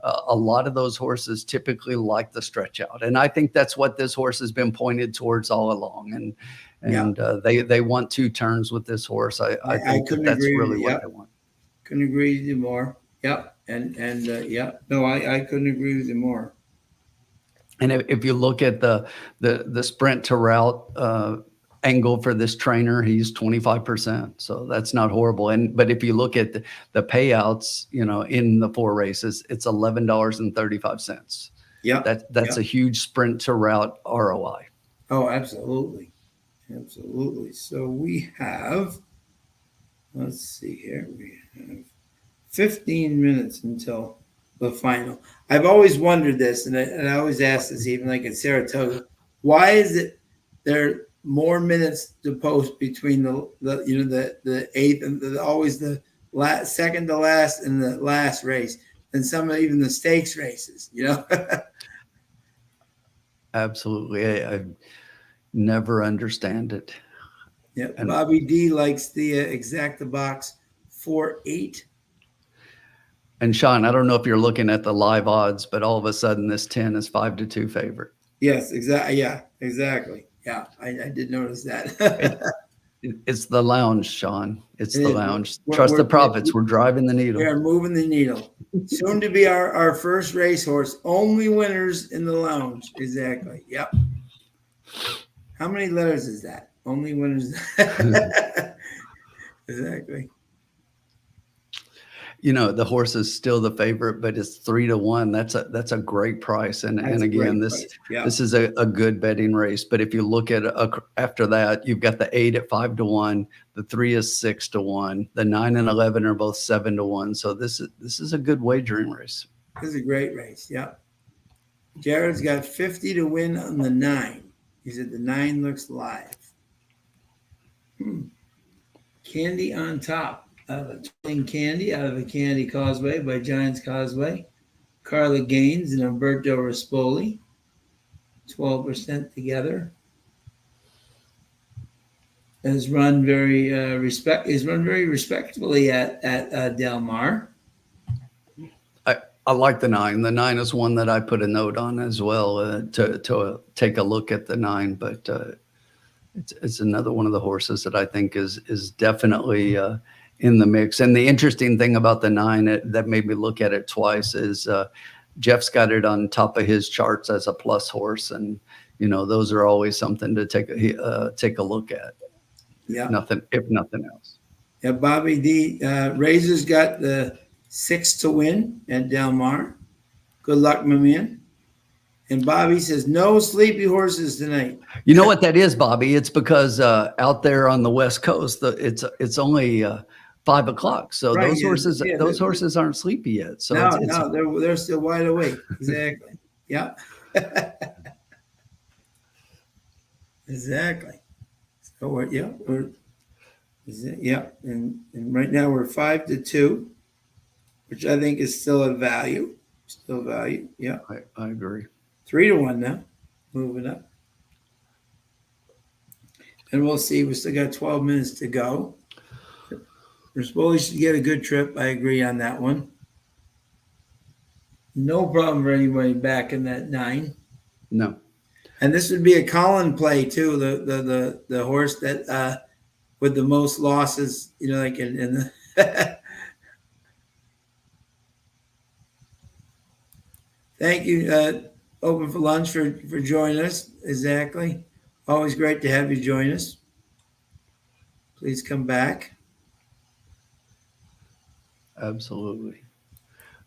a lot of those horses typically like the stretch out, and I think that's what this horse has been pointed towards all along. And they want two turns with this horse. I think that's really what they want. Couldn't agree with you more. Yep. And yeah, no, I couldn't agree with you more. And if you look at the sprint to route angle for this trainer, he's 25%. So that's not horrible. But if you look at the payouts, in the 4 races, it's $11.35. Yeah. That's a huge sprint to route ROI. Oh, absolutely. Absolutely. So we have, let's see here, we have 15 minutes until the final. I've always wondered this, and I always ask this, even like at Saratoga, why is it there are more minutes to post between the eighth and always the second to last and the last race than some of even the stakes races? Absolutely, I never understand it. Yeah, and Bobby D likes the exacta box 4-8. And Sean, I don't know if you're looking at the live odds, but all of a sudden this 10 is 5-2 favorite. Yes, exactly. Yeah, exactly. Yeah, I did notice that. It's the lounge, Sean. It's the lounge. Trust the profits. We're driving the needle. We are moving the needle. Soon to be our first racehorse. Only winners in the lounge. Exactly. Yep. How many letters is that? Only winners. Exactly. The horse is still the favorite, but it's 3-1. That's a great price. And again, this is a good betting race. But if you look at after that, you've got the 8 at 5-1, the 3 is 6-1, the 9 and 11 are both 7-1. So this is a good wagering race. This is a great race. Yeah. Jared's got 50 to win on the 9. He said the 9 looks live. Candy on top. Candy out of the Candy Causeway by Giants Causeway. Carla Gaines and Umberto Rispoli, 12% together. Has run very respectfully at Del Mar. I like the 9. The 9 is one that I put a note on as well to take a look at the 9, but it's another one of the horses that I think is definitely in the mix. And the interesting thing about the 9 that made me look at it twice is Jeff's got it on top of his charts as a plus horse, and those are always something to take a look at. Yeah, if nothing else. Yeah, Bobby D. Razor's got the 6 to win at Del Mar. Good luck, my man. And Bobby says, no sleepy horses tonight. You know what that is, Bobby? It's because out there on the West Coast, it's only 5 o'clock. So right, those horses aren't sleepy yet. So no, they're still wide awake. Exactly. Yeah. Exactly. So and right now we're 5-2, which I think is still a value. Still value. Yeah. I agree. 3-1 now, moving up. And we'll see. We still got 12 minutes to go. Rispoli should get a good trip. I agree on that one. No problem for anybody back in that 9. No. And this would be a Colin play too. The horse that with the most losses, like in the. Thank you, Open for Lunch, for joining us. Exactly. Always great to have you join us. please come back. Absolutely.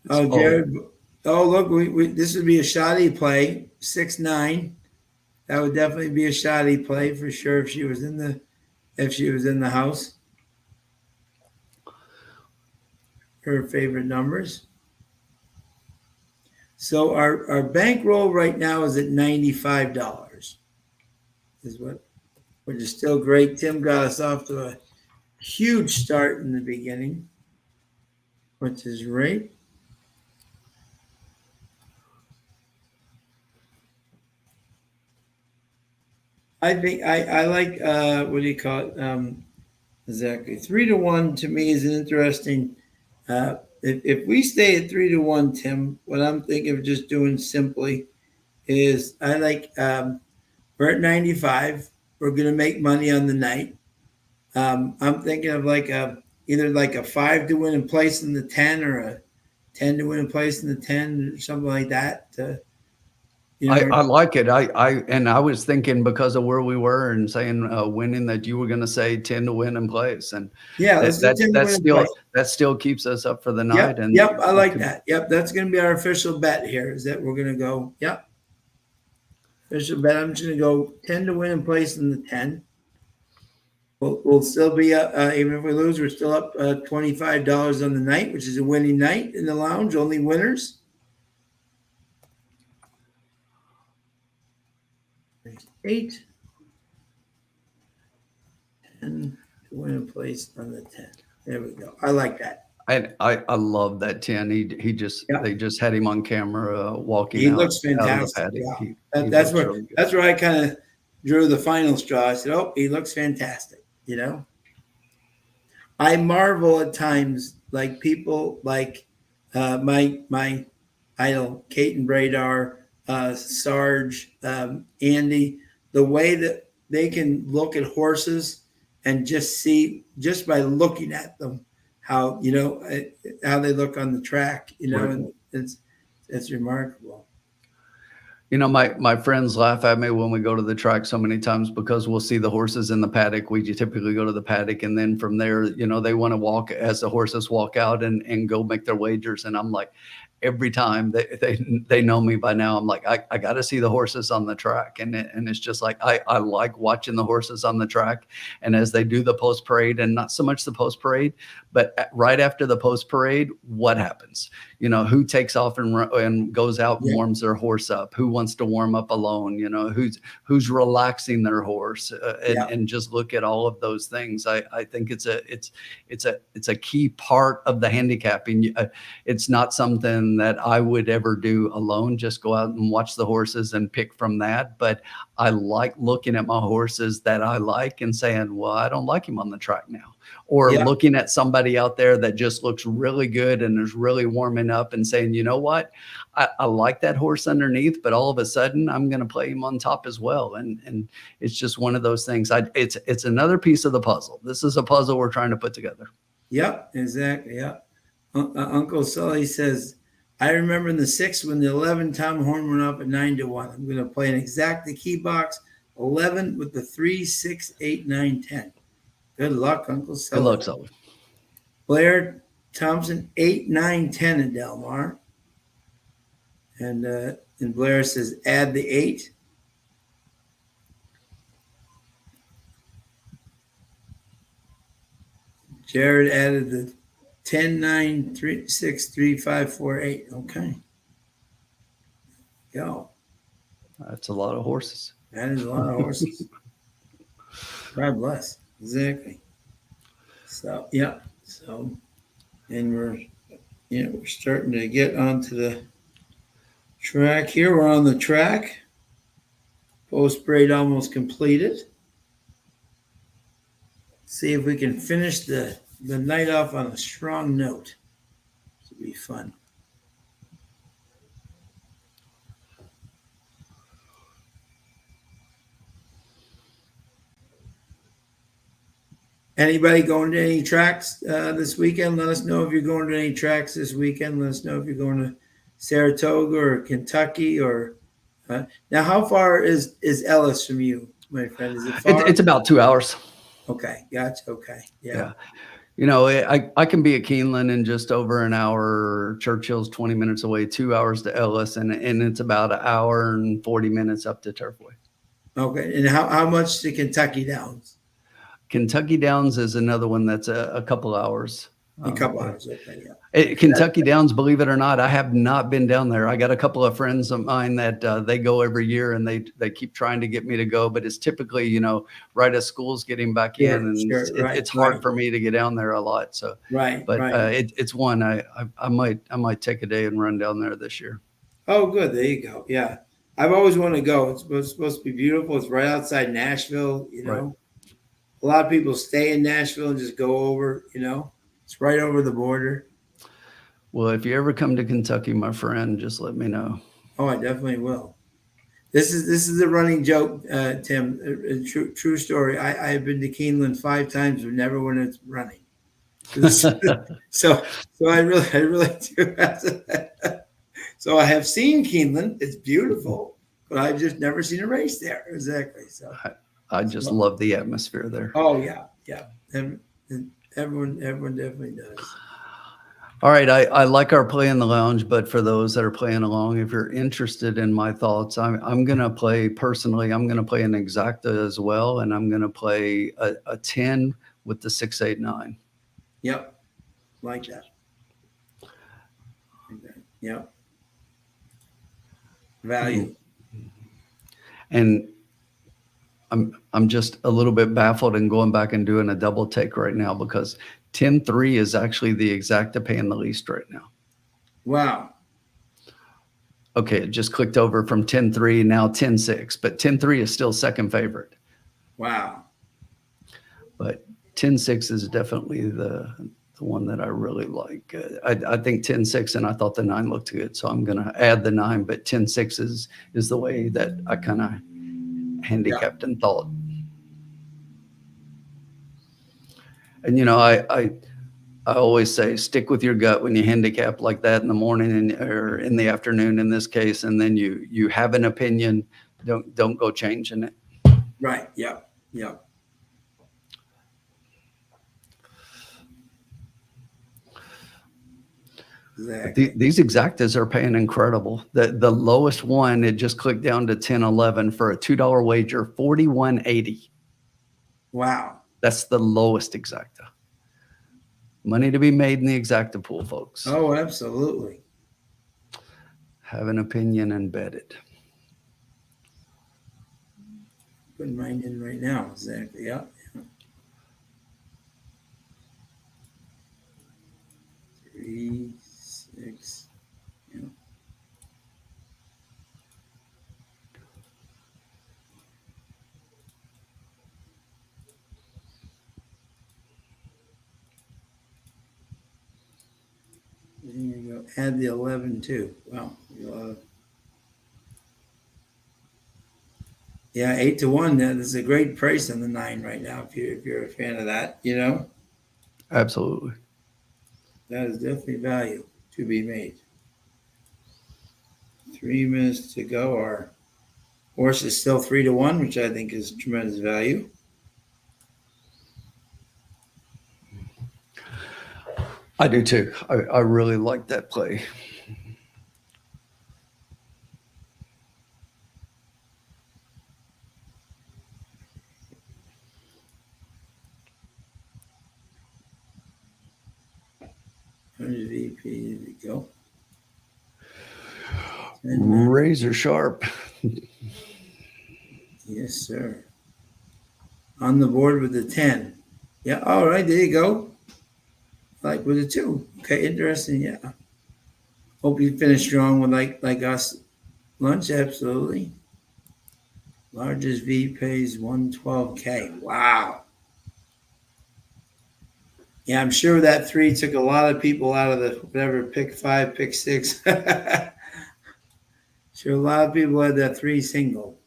Oh, Jared. Oh, look, this would be a shoddy play, 6'9". That would definitely be a shoddy play for sure if she was in the house. Her favorite numbers. So our bankroll right now is at $95. Is which is still great. Tim got us off to a huge start in the beginning, which is great. I think I like what do you call it? Exactly, 3-1 to me is an interesting. If we stay at 3-1, Tim, what I'm thinking of just doing simply is I like we're at 95. We're gonna make money on the night. I'm thinking of like either like a 5 to win and place in the 10 or a 10 to win and place in the 10 or something like that. I like it. I was thinking because of where we were and saying winning that you were going to say 10 to win in place, and yeah, let's do 10 to win and place. That still keeps us up for the night. Yep, And yep, I like that. Yep, that's going to be our official bet here. Is that we're going to go? Yep, official bet. I'm just going to go 10 to win and place in the 10. We'll still be up, even if we lose, we're still up $25 on the night, which is a winning night in the lounge. Only winners. 8, 10 to win and place on the 10. There we go. I like that. I love that 10. They just had him on camera walking. He looks fantastic. Yeah. That's where I kind of drew the final straw. I said, "Oh, he looks fantastic." I marvel at times, like people like my idol, Kate and Bradar, Sarge, Andy, the way that they can look at horses and just see, just by looking at them, how how they look on the track, and it's remarkable. My friends laugh at me when we go to the track so many times because we'll see the horses in the paddock. We typically go to the paddock, and then from there, they want to walk as the horses walk out and go make their wagers. And I'm like, every time they know me by now, I'm like, I got to see the horses on the track. And it's just like, I like watching the horses on the track. And as they do the post parade, and not so much the post parade, but right after the post parade, what happens? Who takes off and goes out and warms their horse up? Who wants to warm up alone? Who's relaxing their horse? And just look at all of those things. I think it's a key part of the handicapping. It's not something that I would ever do alone. Just go out and watch the horses and pick from that. But I like looking at my horses that I like and saying, well, I don't like him on the track now. Or looking at somebody out there that just looks really good and is really warming up and saying, you know what, I like that horse underneath, but all of a sudden I'm going to play him on top as well. And it's just one of those things. It's another piece of the puzzle. This is a puzzle we're trying to put together. Yep, exactly. Yep. Uncle Sully says, I remember in the 6th when the 11 Tom Horn went up at 9-1. I'm going to play an exact the key box 11 with the 3, 6, 8, 9, 10. Good luck, Uncle Sully. Good luck, Sully. Blair Thompson, 8, 9, 10 in Del Mar. And Blair says, add the 8. Jared added the 10, 9, 3, 6, 3, 5, 4, 8. Okay. Go. That's a lot of horses. That is a lot of horses. God bless. Exactly. So, yeah. So, and we're starting to get onto the track here. We're on the track. Post parade almost completed. See if we can finish the night off on a strong note. This will be fun. Anybody going to any tracks this weekend? Let us know if you're going to any tracks this weekend. Let us know if you're going to Saratoga or Kentucky or. Now, how far is Ellis from you, my friend? Is it far? It's about 2 hours. Okay, gotcha. Okay, yeah. Yeah. You know, I can be at Keeneland in just over an hour. Churchill's 20 minutes away, 2 hours to Ellis, and it's about an hour and 40 minutes up to Turfway. Okay, and how much to Kentucky Downs? Kentucky Downs is another one that's a couple hours A couple away. hours. Okay, yeah. Kentucky Downs, believe it or not, I have not been down there. I got a couple of friends of mine that they go every year, and they keep trying to get me to go. But it's typically, you know, right as school's getting back in, Sure, and sure. Right, it's hard right, for me to get down there a lot. So, right, but right. it's one I might take a day and run down there this year. Oh, good. There you go. Yeah, I've always wanted to go. It's supposed to be beautiful. It's right outside Nashville. Right. A lot of people stay in Nashville and just go over. It's right over the border. Well, if you ever come to Kentucky, my friend, just let me know. Oh, I definitely will. This is a running joke, Tim. A true story. I've been to Keeneland 5 times, but never when it's running. So I really do have to. So I have seen Keeneland. It's beautiful, but I've just never seen a race there. Exactly. I just love the atmosphere there. Oh yeah, yeah. And everyone definitely does. All right, I like our play in the lounge, but for those that are playing along, if you're interested in my thoughts, I'm gonna play personally. I'm gonna play an exacta as well, and I'm gonna play a 10 with the 689. Yep, like that. Like that. Yep. Value. And I'm just a little bit baffled and going back and doing a double take right now because 10-3 is actually the exacta paying the least right now. Wow. Okay, it just clicked over from 10-3, now 10-6, but 10-3 is still second favorite. Wow. But 10-6 is definitely the one that I really like. I think 10-6, and I thought the 9 looked good, so I'm going to add the 9, but 10-6 is the way that I kind of handicapped and thought. And, you know, I always say stick with your gut when you handicap like that in the morning or in the afternoon in this case, and then you have an opinion. Don't go changing it. Right. Yep. Yep. Exactly. These exactas are paying incredible. The lowest one, it just clicked down to 10.11 for a $2 wager, 41.80. Wow. That's the lowest exacta. Money to be made in the exacta pool, folks. Oh, absolutely. Have an opinion and bet it. Putting mine in right now. Exactly. Yep. 3, 6. Yep. There you go. Add the 11 too. Wow. Yeah, 8-1. That is a great price on the 9 right now. If you're a fan of that, Absolutely. that is definitely value to be made. 3 minutes to go. Our horse is still 3-1, which I think is tremendous value. I do too. I really like that play. VP, there we go. Razor sharp. Yes, sir. On the board with the 10. Yeah, all right, there you go. Like with the 2. Okay, interesting, yeah. Hope you finish strong with like us. Lunch, absolutely. Largest V pays 112K. Wow. Yeah, I'm sure that 3 took a lot of people out of the whatever pick 5, pick 6. Sure, a lot of people had that 3 single,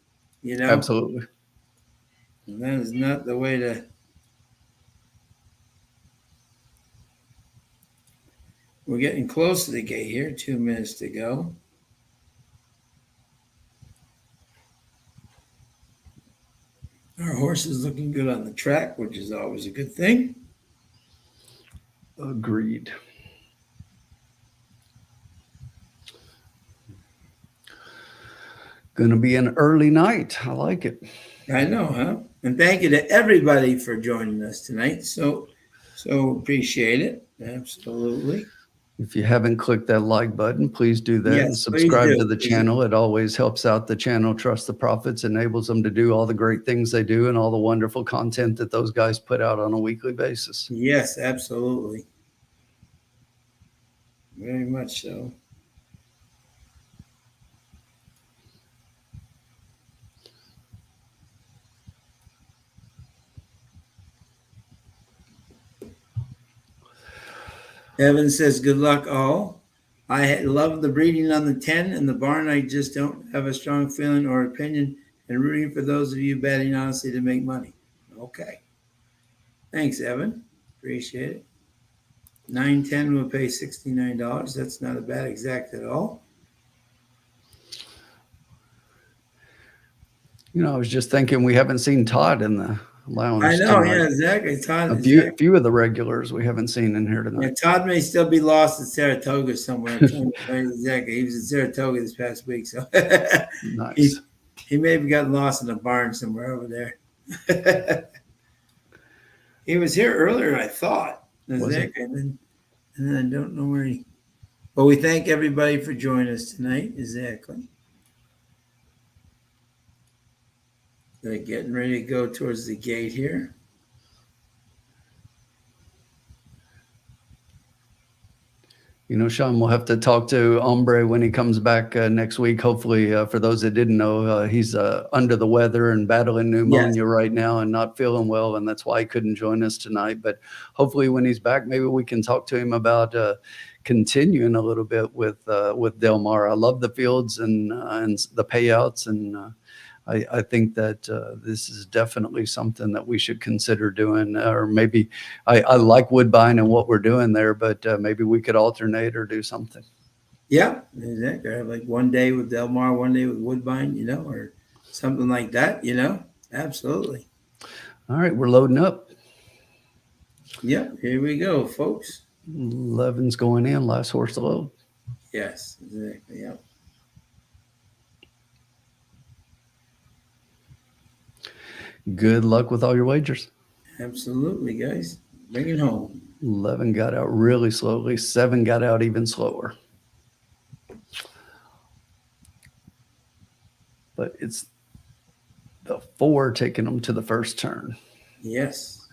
Absolutely. And that is not the way to. We're getting close to the gate here. 2 minutes to go. Our horse is looking good on the track, which is always a good thing. Agreed. Going to be an early night. I like it. I know, huh? And thank you to everybody for joining us tonight. So appreciate it. Absolutely. If you haven't clicked that like button, please do that and Yes, please subscribe do. to the channel. It always helps out the channel. Trust the Profits enables them to do all the great things they do and all the wonderful content that those guys put out on a weekly basis. Yes, absolutely. Very much so. Evan says, good luck all. I love the breeding on the 10 and the barn. I just don't have a strong feeling or opinion and rooting for those of you betting honestly to make money. Okay. Thanks, Evan. Appreciate it. 910 will pay $69. That's not a bad exact at all. You know, I was just thinking we haven't seen Todd in the lounge. I know, tonight. yeah, exactly. Todd, A few of the regulars we haven't seen in here tonight. Yeah, Todd may still be lost in Saratoga somewhere. Exactly. He was in Saratoga this past week, so Nice. He may have gotten lost in a barn somewhere over there. He was here earlier, I thought. Exactly. And then I don't know where he. But we thank everybody for joining us tonight. Exactly. They're getting ready to go towards the gate here. You know, Sean, we'll have to talk to Ombre when he comes back next week. Hopefully, for those that didn't know, he's under the weather and battling pneumonia right now and not feeling well, and that's why he couldn't join us tonight. But hopefully, when he's back, maybe we can talk to him about continuing a little bit with Del Mar. I love the fields and the payouts, and I think that this is definitely something that we should consider doing, or maybe I like Woodbine and what we're doing there, but maybe we could alternate or do something. Yeah, exactly. Like one day with Del Mar, one day with Woodbine, or something like that, Absolutely. All right, we're loading up. Yep, here we go, folks. 11's going in, last horse to load. Yes, exactly, yep. Good luck with all your wagers. Absolutely, guys. Bring it home. 11 got out really slowly. 7 got out even slower. But it's the 4 taking them to the first turn. Yes.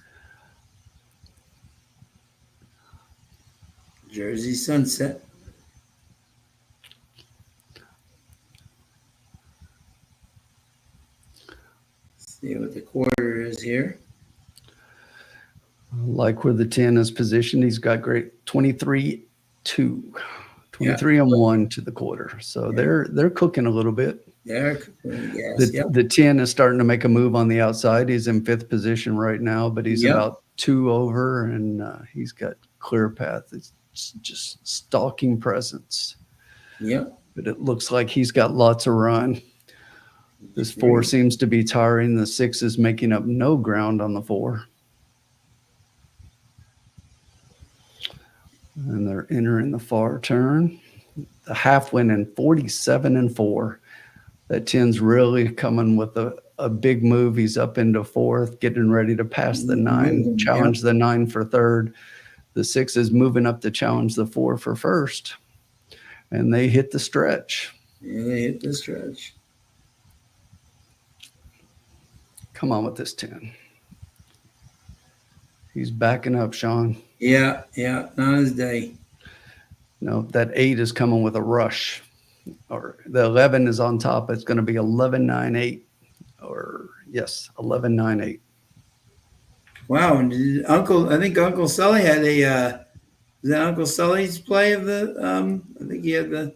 Jersey Sunset. See what the quarter is here. Like where the 10 is positioned, he's got great 23-2, 23 and 1 to the quarter. So they're cooking a little bit. They're cooking, yes. The 10 is starting to make a move on the outside. He's in 5th position right now, but he's about 2 over, and he's got clear path. It's just stalking presence. Yep. But it looks like he's got lots of run. This 4 seems to be tiring. The 6 is making up no ground on the 4. And they're entering the far turn. The half went in 47 and 4. That 10's really coming with a big move. He's up into 4th, getting ready to pass the 9, challenge the 9 for 3rd. The 6 is moving up to challenge the 4 for 1st. And they hit the stretch. Yeah, they hit the stretch. Come on with this 10. He's backing up, Sean. Yeah, not his day. No, that 8 is coming with a rush. Or the 11 is on top. It's going to be 11-9-8. Or, yes, 11-9-8. Wow, and I think Uncle Sully had is that Uncle Sully's play of the, I think he had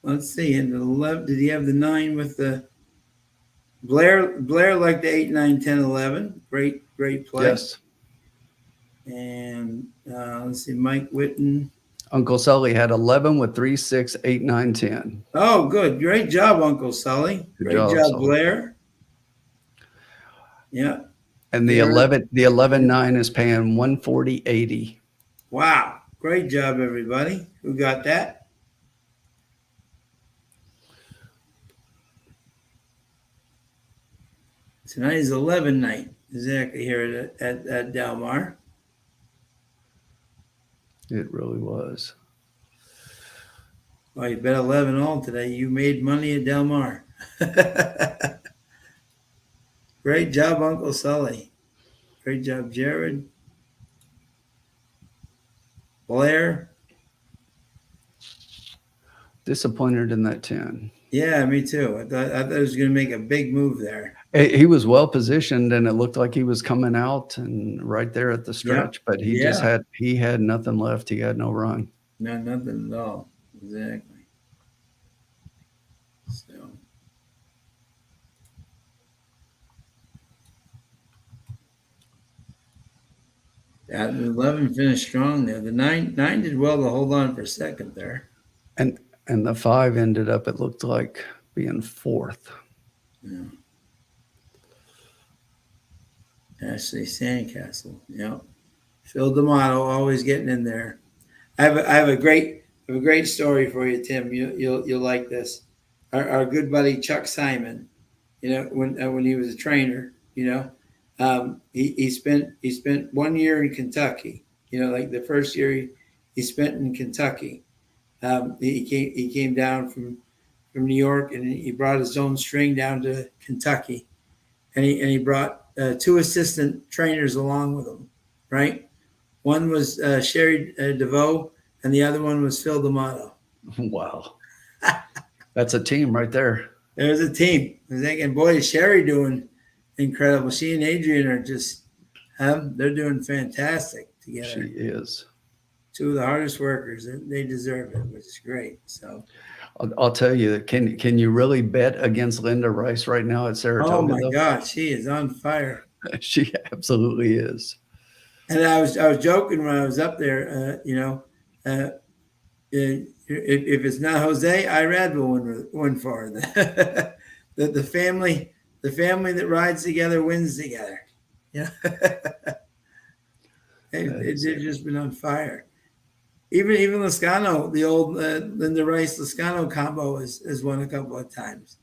let's see, in the 11, did he have the 9 with the, Blair liked the 8, 9, 10, 11. Great play. Yes. And let's see, Mike Witten. Uncle Sully had 11 with 3, 6, 8, 9, 10. Oh, good. Great job, Uncle Sully. Great job, Sully. Blair. Yeah. And the There. 11.9 is paying 140.80. Wow. Great job, everybody. Who got that? Tonight is 11 night. Exactly here at Del Mar. It really was. Well, you bet 11 all today. You made money at Del Mar. Great job, Uncle Sully. Great job, Jared. Blair. Disappointed in that 10. Yeah, me too. I thought it was going to make a big move there. He was well positioned, and it looked like he was coming out and right there at the Yeah. stretch. But Yeah. he had nothing left. He had no run. No, nothing at all. Exactly. So. That 11 finished strong there. The nine did well to hold on for a second there. And the 5 ended up, it looked like, being fourth. Yeah. Ashley Sandcastle. Yep. Phil D'Amato always getting in there. I have a great story for you, Tim. You'll like this. Our good buddy Chuck Simon, when he was a trainer, he spent 1 year in Kentucky. Like the first year he spent in Kentucky. He came down from New York, and he brought his own string down to Kentucky, and he brought 2 assistant trainers along with him, right? One was Sherry DeVoe, and the other one was Phil D'Amato. Wow. That's a team right there. There's a team. I was thinking, boy, is Sherry doing incredible. She and Adrian are just, they're doing fantastic together. She is. 2 of the hardest workers. They deserve it, which is great. So I'll tell you, can you really bet against Linda Rice right now at Saratoga? Oh my God, she is on fire. She absolutely is. And I was joking when I was up there. If it's not Jose, Irad will win for her. the family that rides together wins together. Yeah, they've just been on fire. Even Lascano, the old Linda Rice Lascano combo has won a couple of times.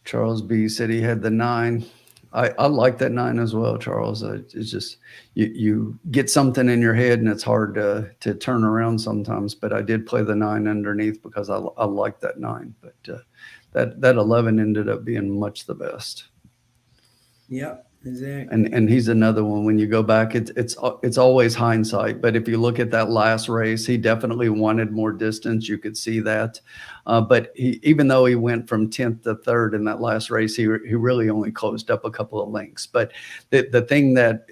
Charles B said he had the 9. I like that 9 as well, Charles. It's just you get something in your head, and it's hard to turn around sometimes. But I did play the 9 underneath because I like that 9. But that 11 ended up being much the best. Yep. Exactly. And he's another one. When you go back, it's always hindsight. But if you look at that last race, he definitely wanted more distance. You could see that. But even though he went from 10th to 3rd in that last race, he really only closed up a couple of lengths. But the thing that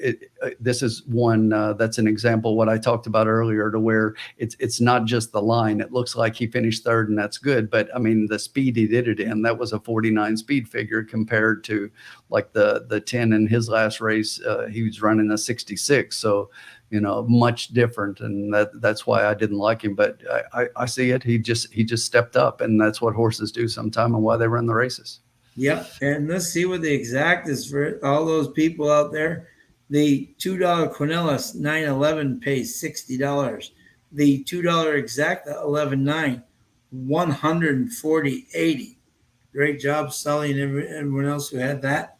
this is one that's an example of what I talked about earlier, to where it's not just the line. It looks like he finished 3rd, and that's good. But I mean, the speed he did it in, that was a 49 speed figure compared to like the 10 in his last race. He was running a 66. So, much different. And that's why I didn't like him. But I see it. He just stepped up, and that's what horses do sometime, and why they run the races. Yep. And let's see what the exact is for all those people out there. The $2 Quinella 911 pays $60. The $2 Exacta 11.9, $140.80. Great job, Sully, and everyone else who had that.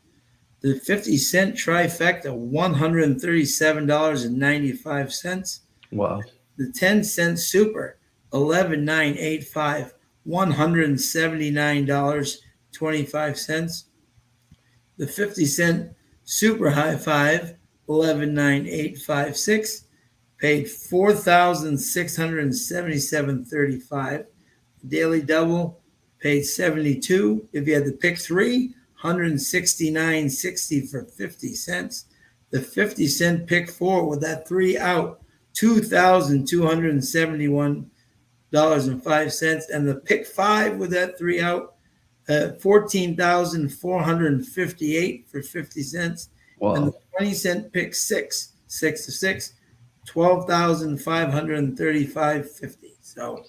The 50-cent trifecta, $137.95. Wow. The 10-cent super, 11.985, $179.25. The 50-cent super high five, 11.9856, paid $4,677.35. Daily double paid $72. If you had the pick 3, $169.60 for 50 cents. The 50-cent pick 4 with that 3 out, $2,271.05. And the pick 5 with that 3 out, $14,458 for 50 cents. Wow. And the 20-cent pick 6 of 6, $12,535.50. So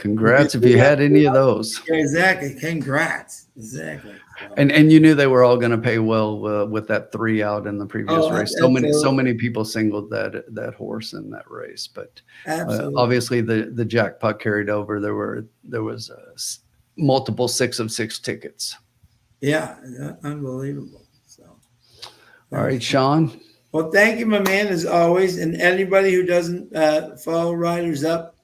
Congrats if you had any of those. Yeah, exactly. Congrats. Exactly. So, And you knew they were all going to pay well with that 3 out in the previous oh, race. So absolutely. many people singled that horse in that race, but Absolutely. obviously the jackpot carried over. There was multiple 6 of 6 tickets. Yeah, unbelievable. So, All right, Sean. well, thank you, my man, as always. And anybody who doesn't follow Riders Up,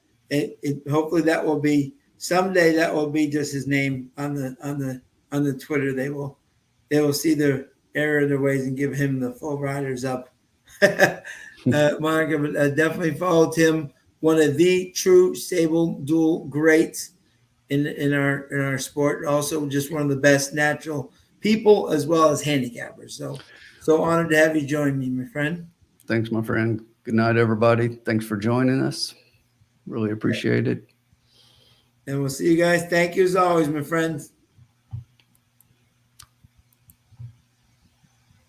hopefully that will be someday. That will be just his name on the Twitter. They will see the error of their ways and give him the full Riders Up. Monica, but definitely follow Tim, one of the true stable dual greats in our sport. Also, just one of the best natural people as well as handicappers. So honored to have you join me, my friend. Thanks, my friend. Good night, everybody. Thanks for joining us. Really appreciate it. And we'll see you guys. Thank you as always, my friends.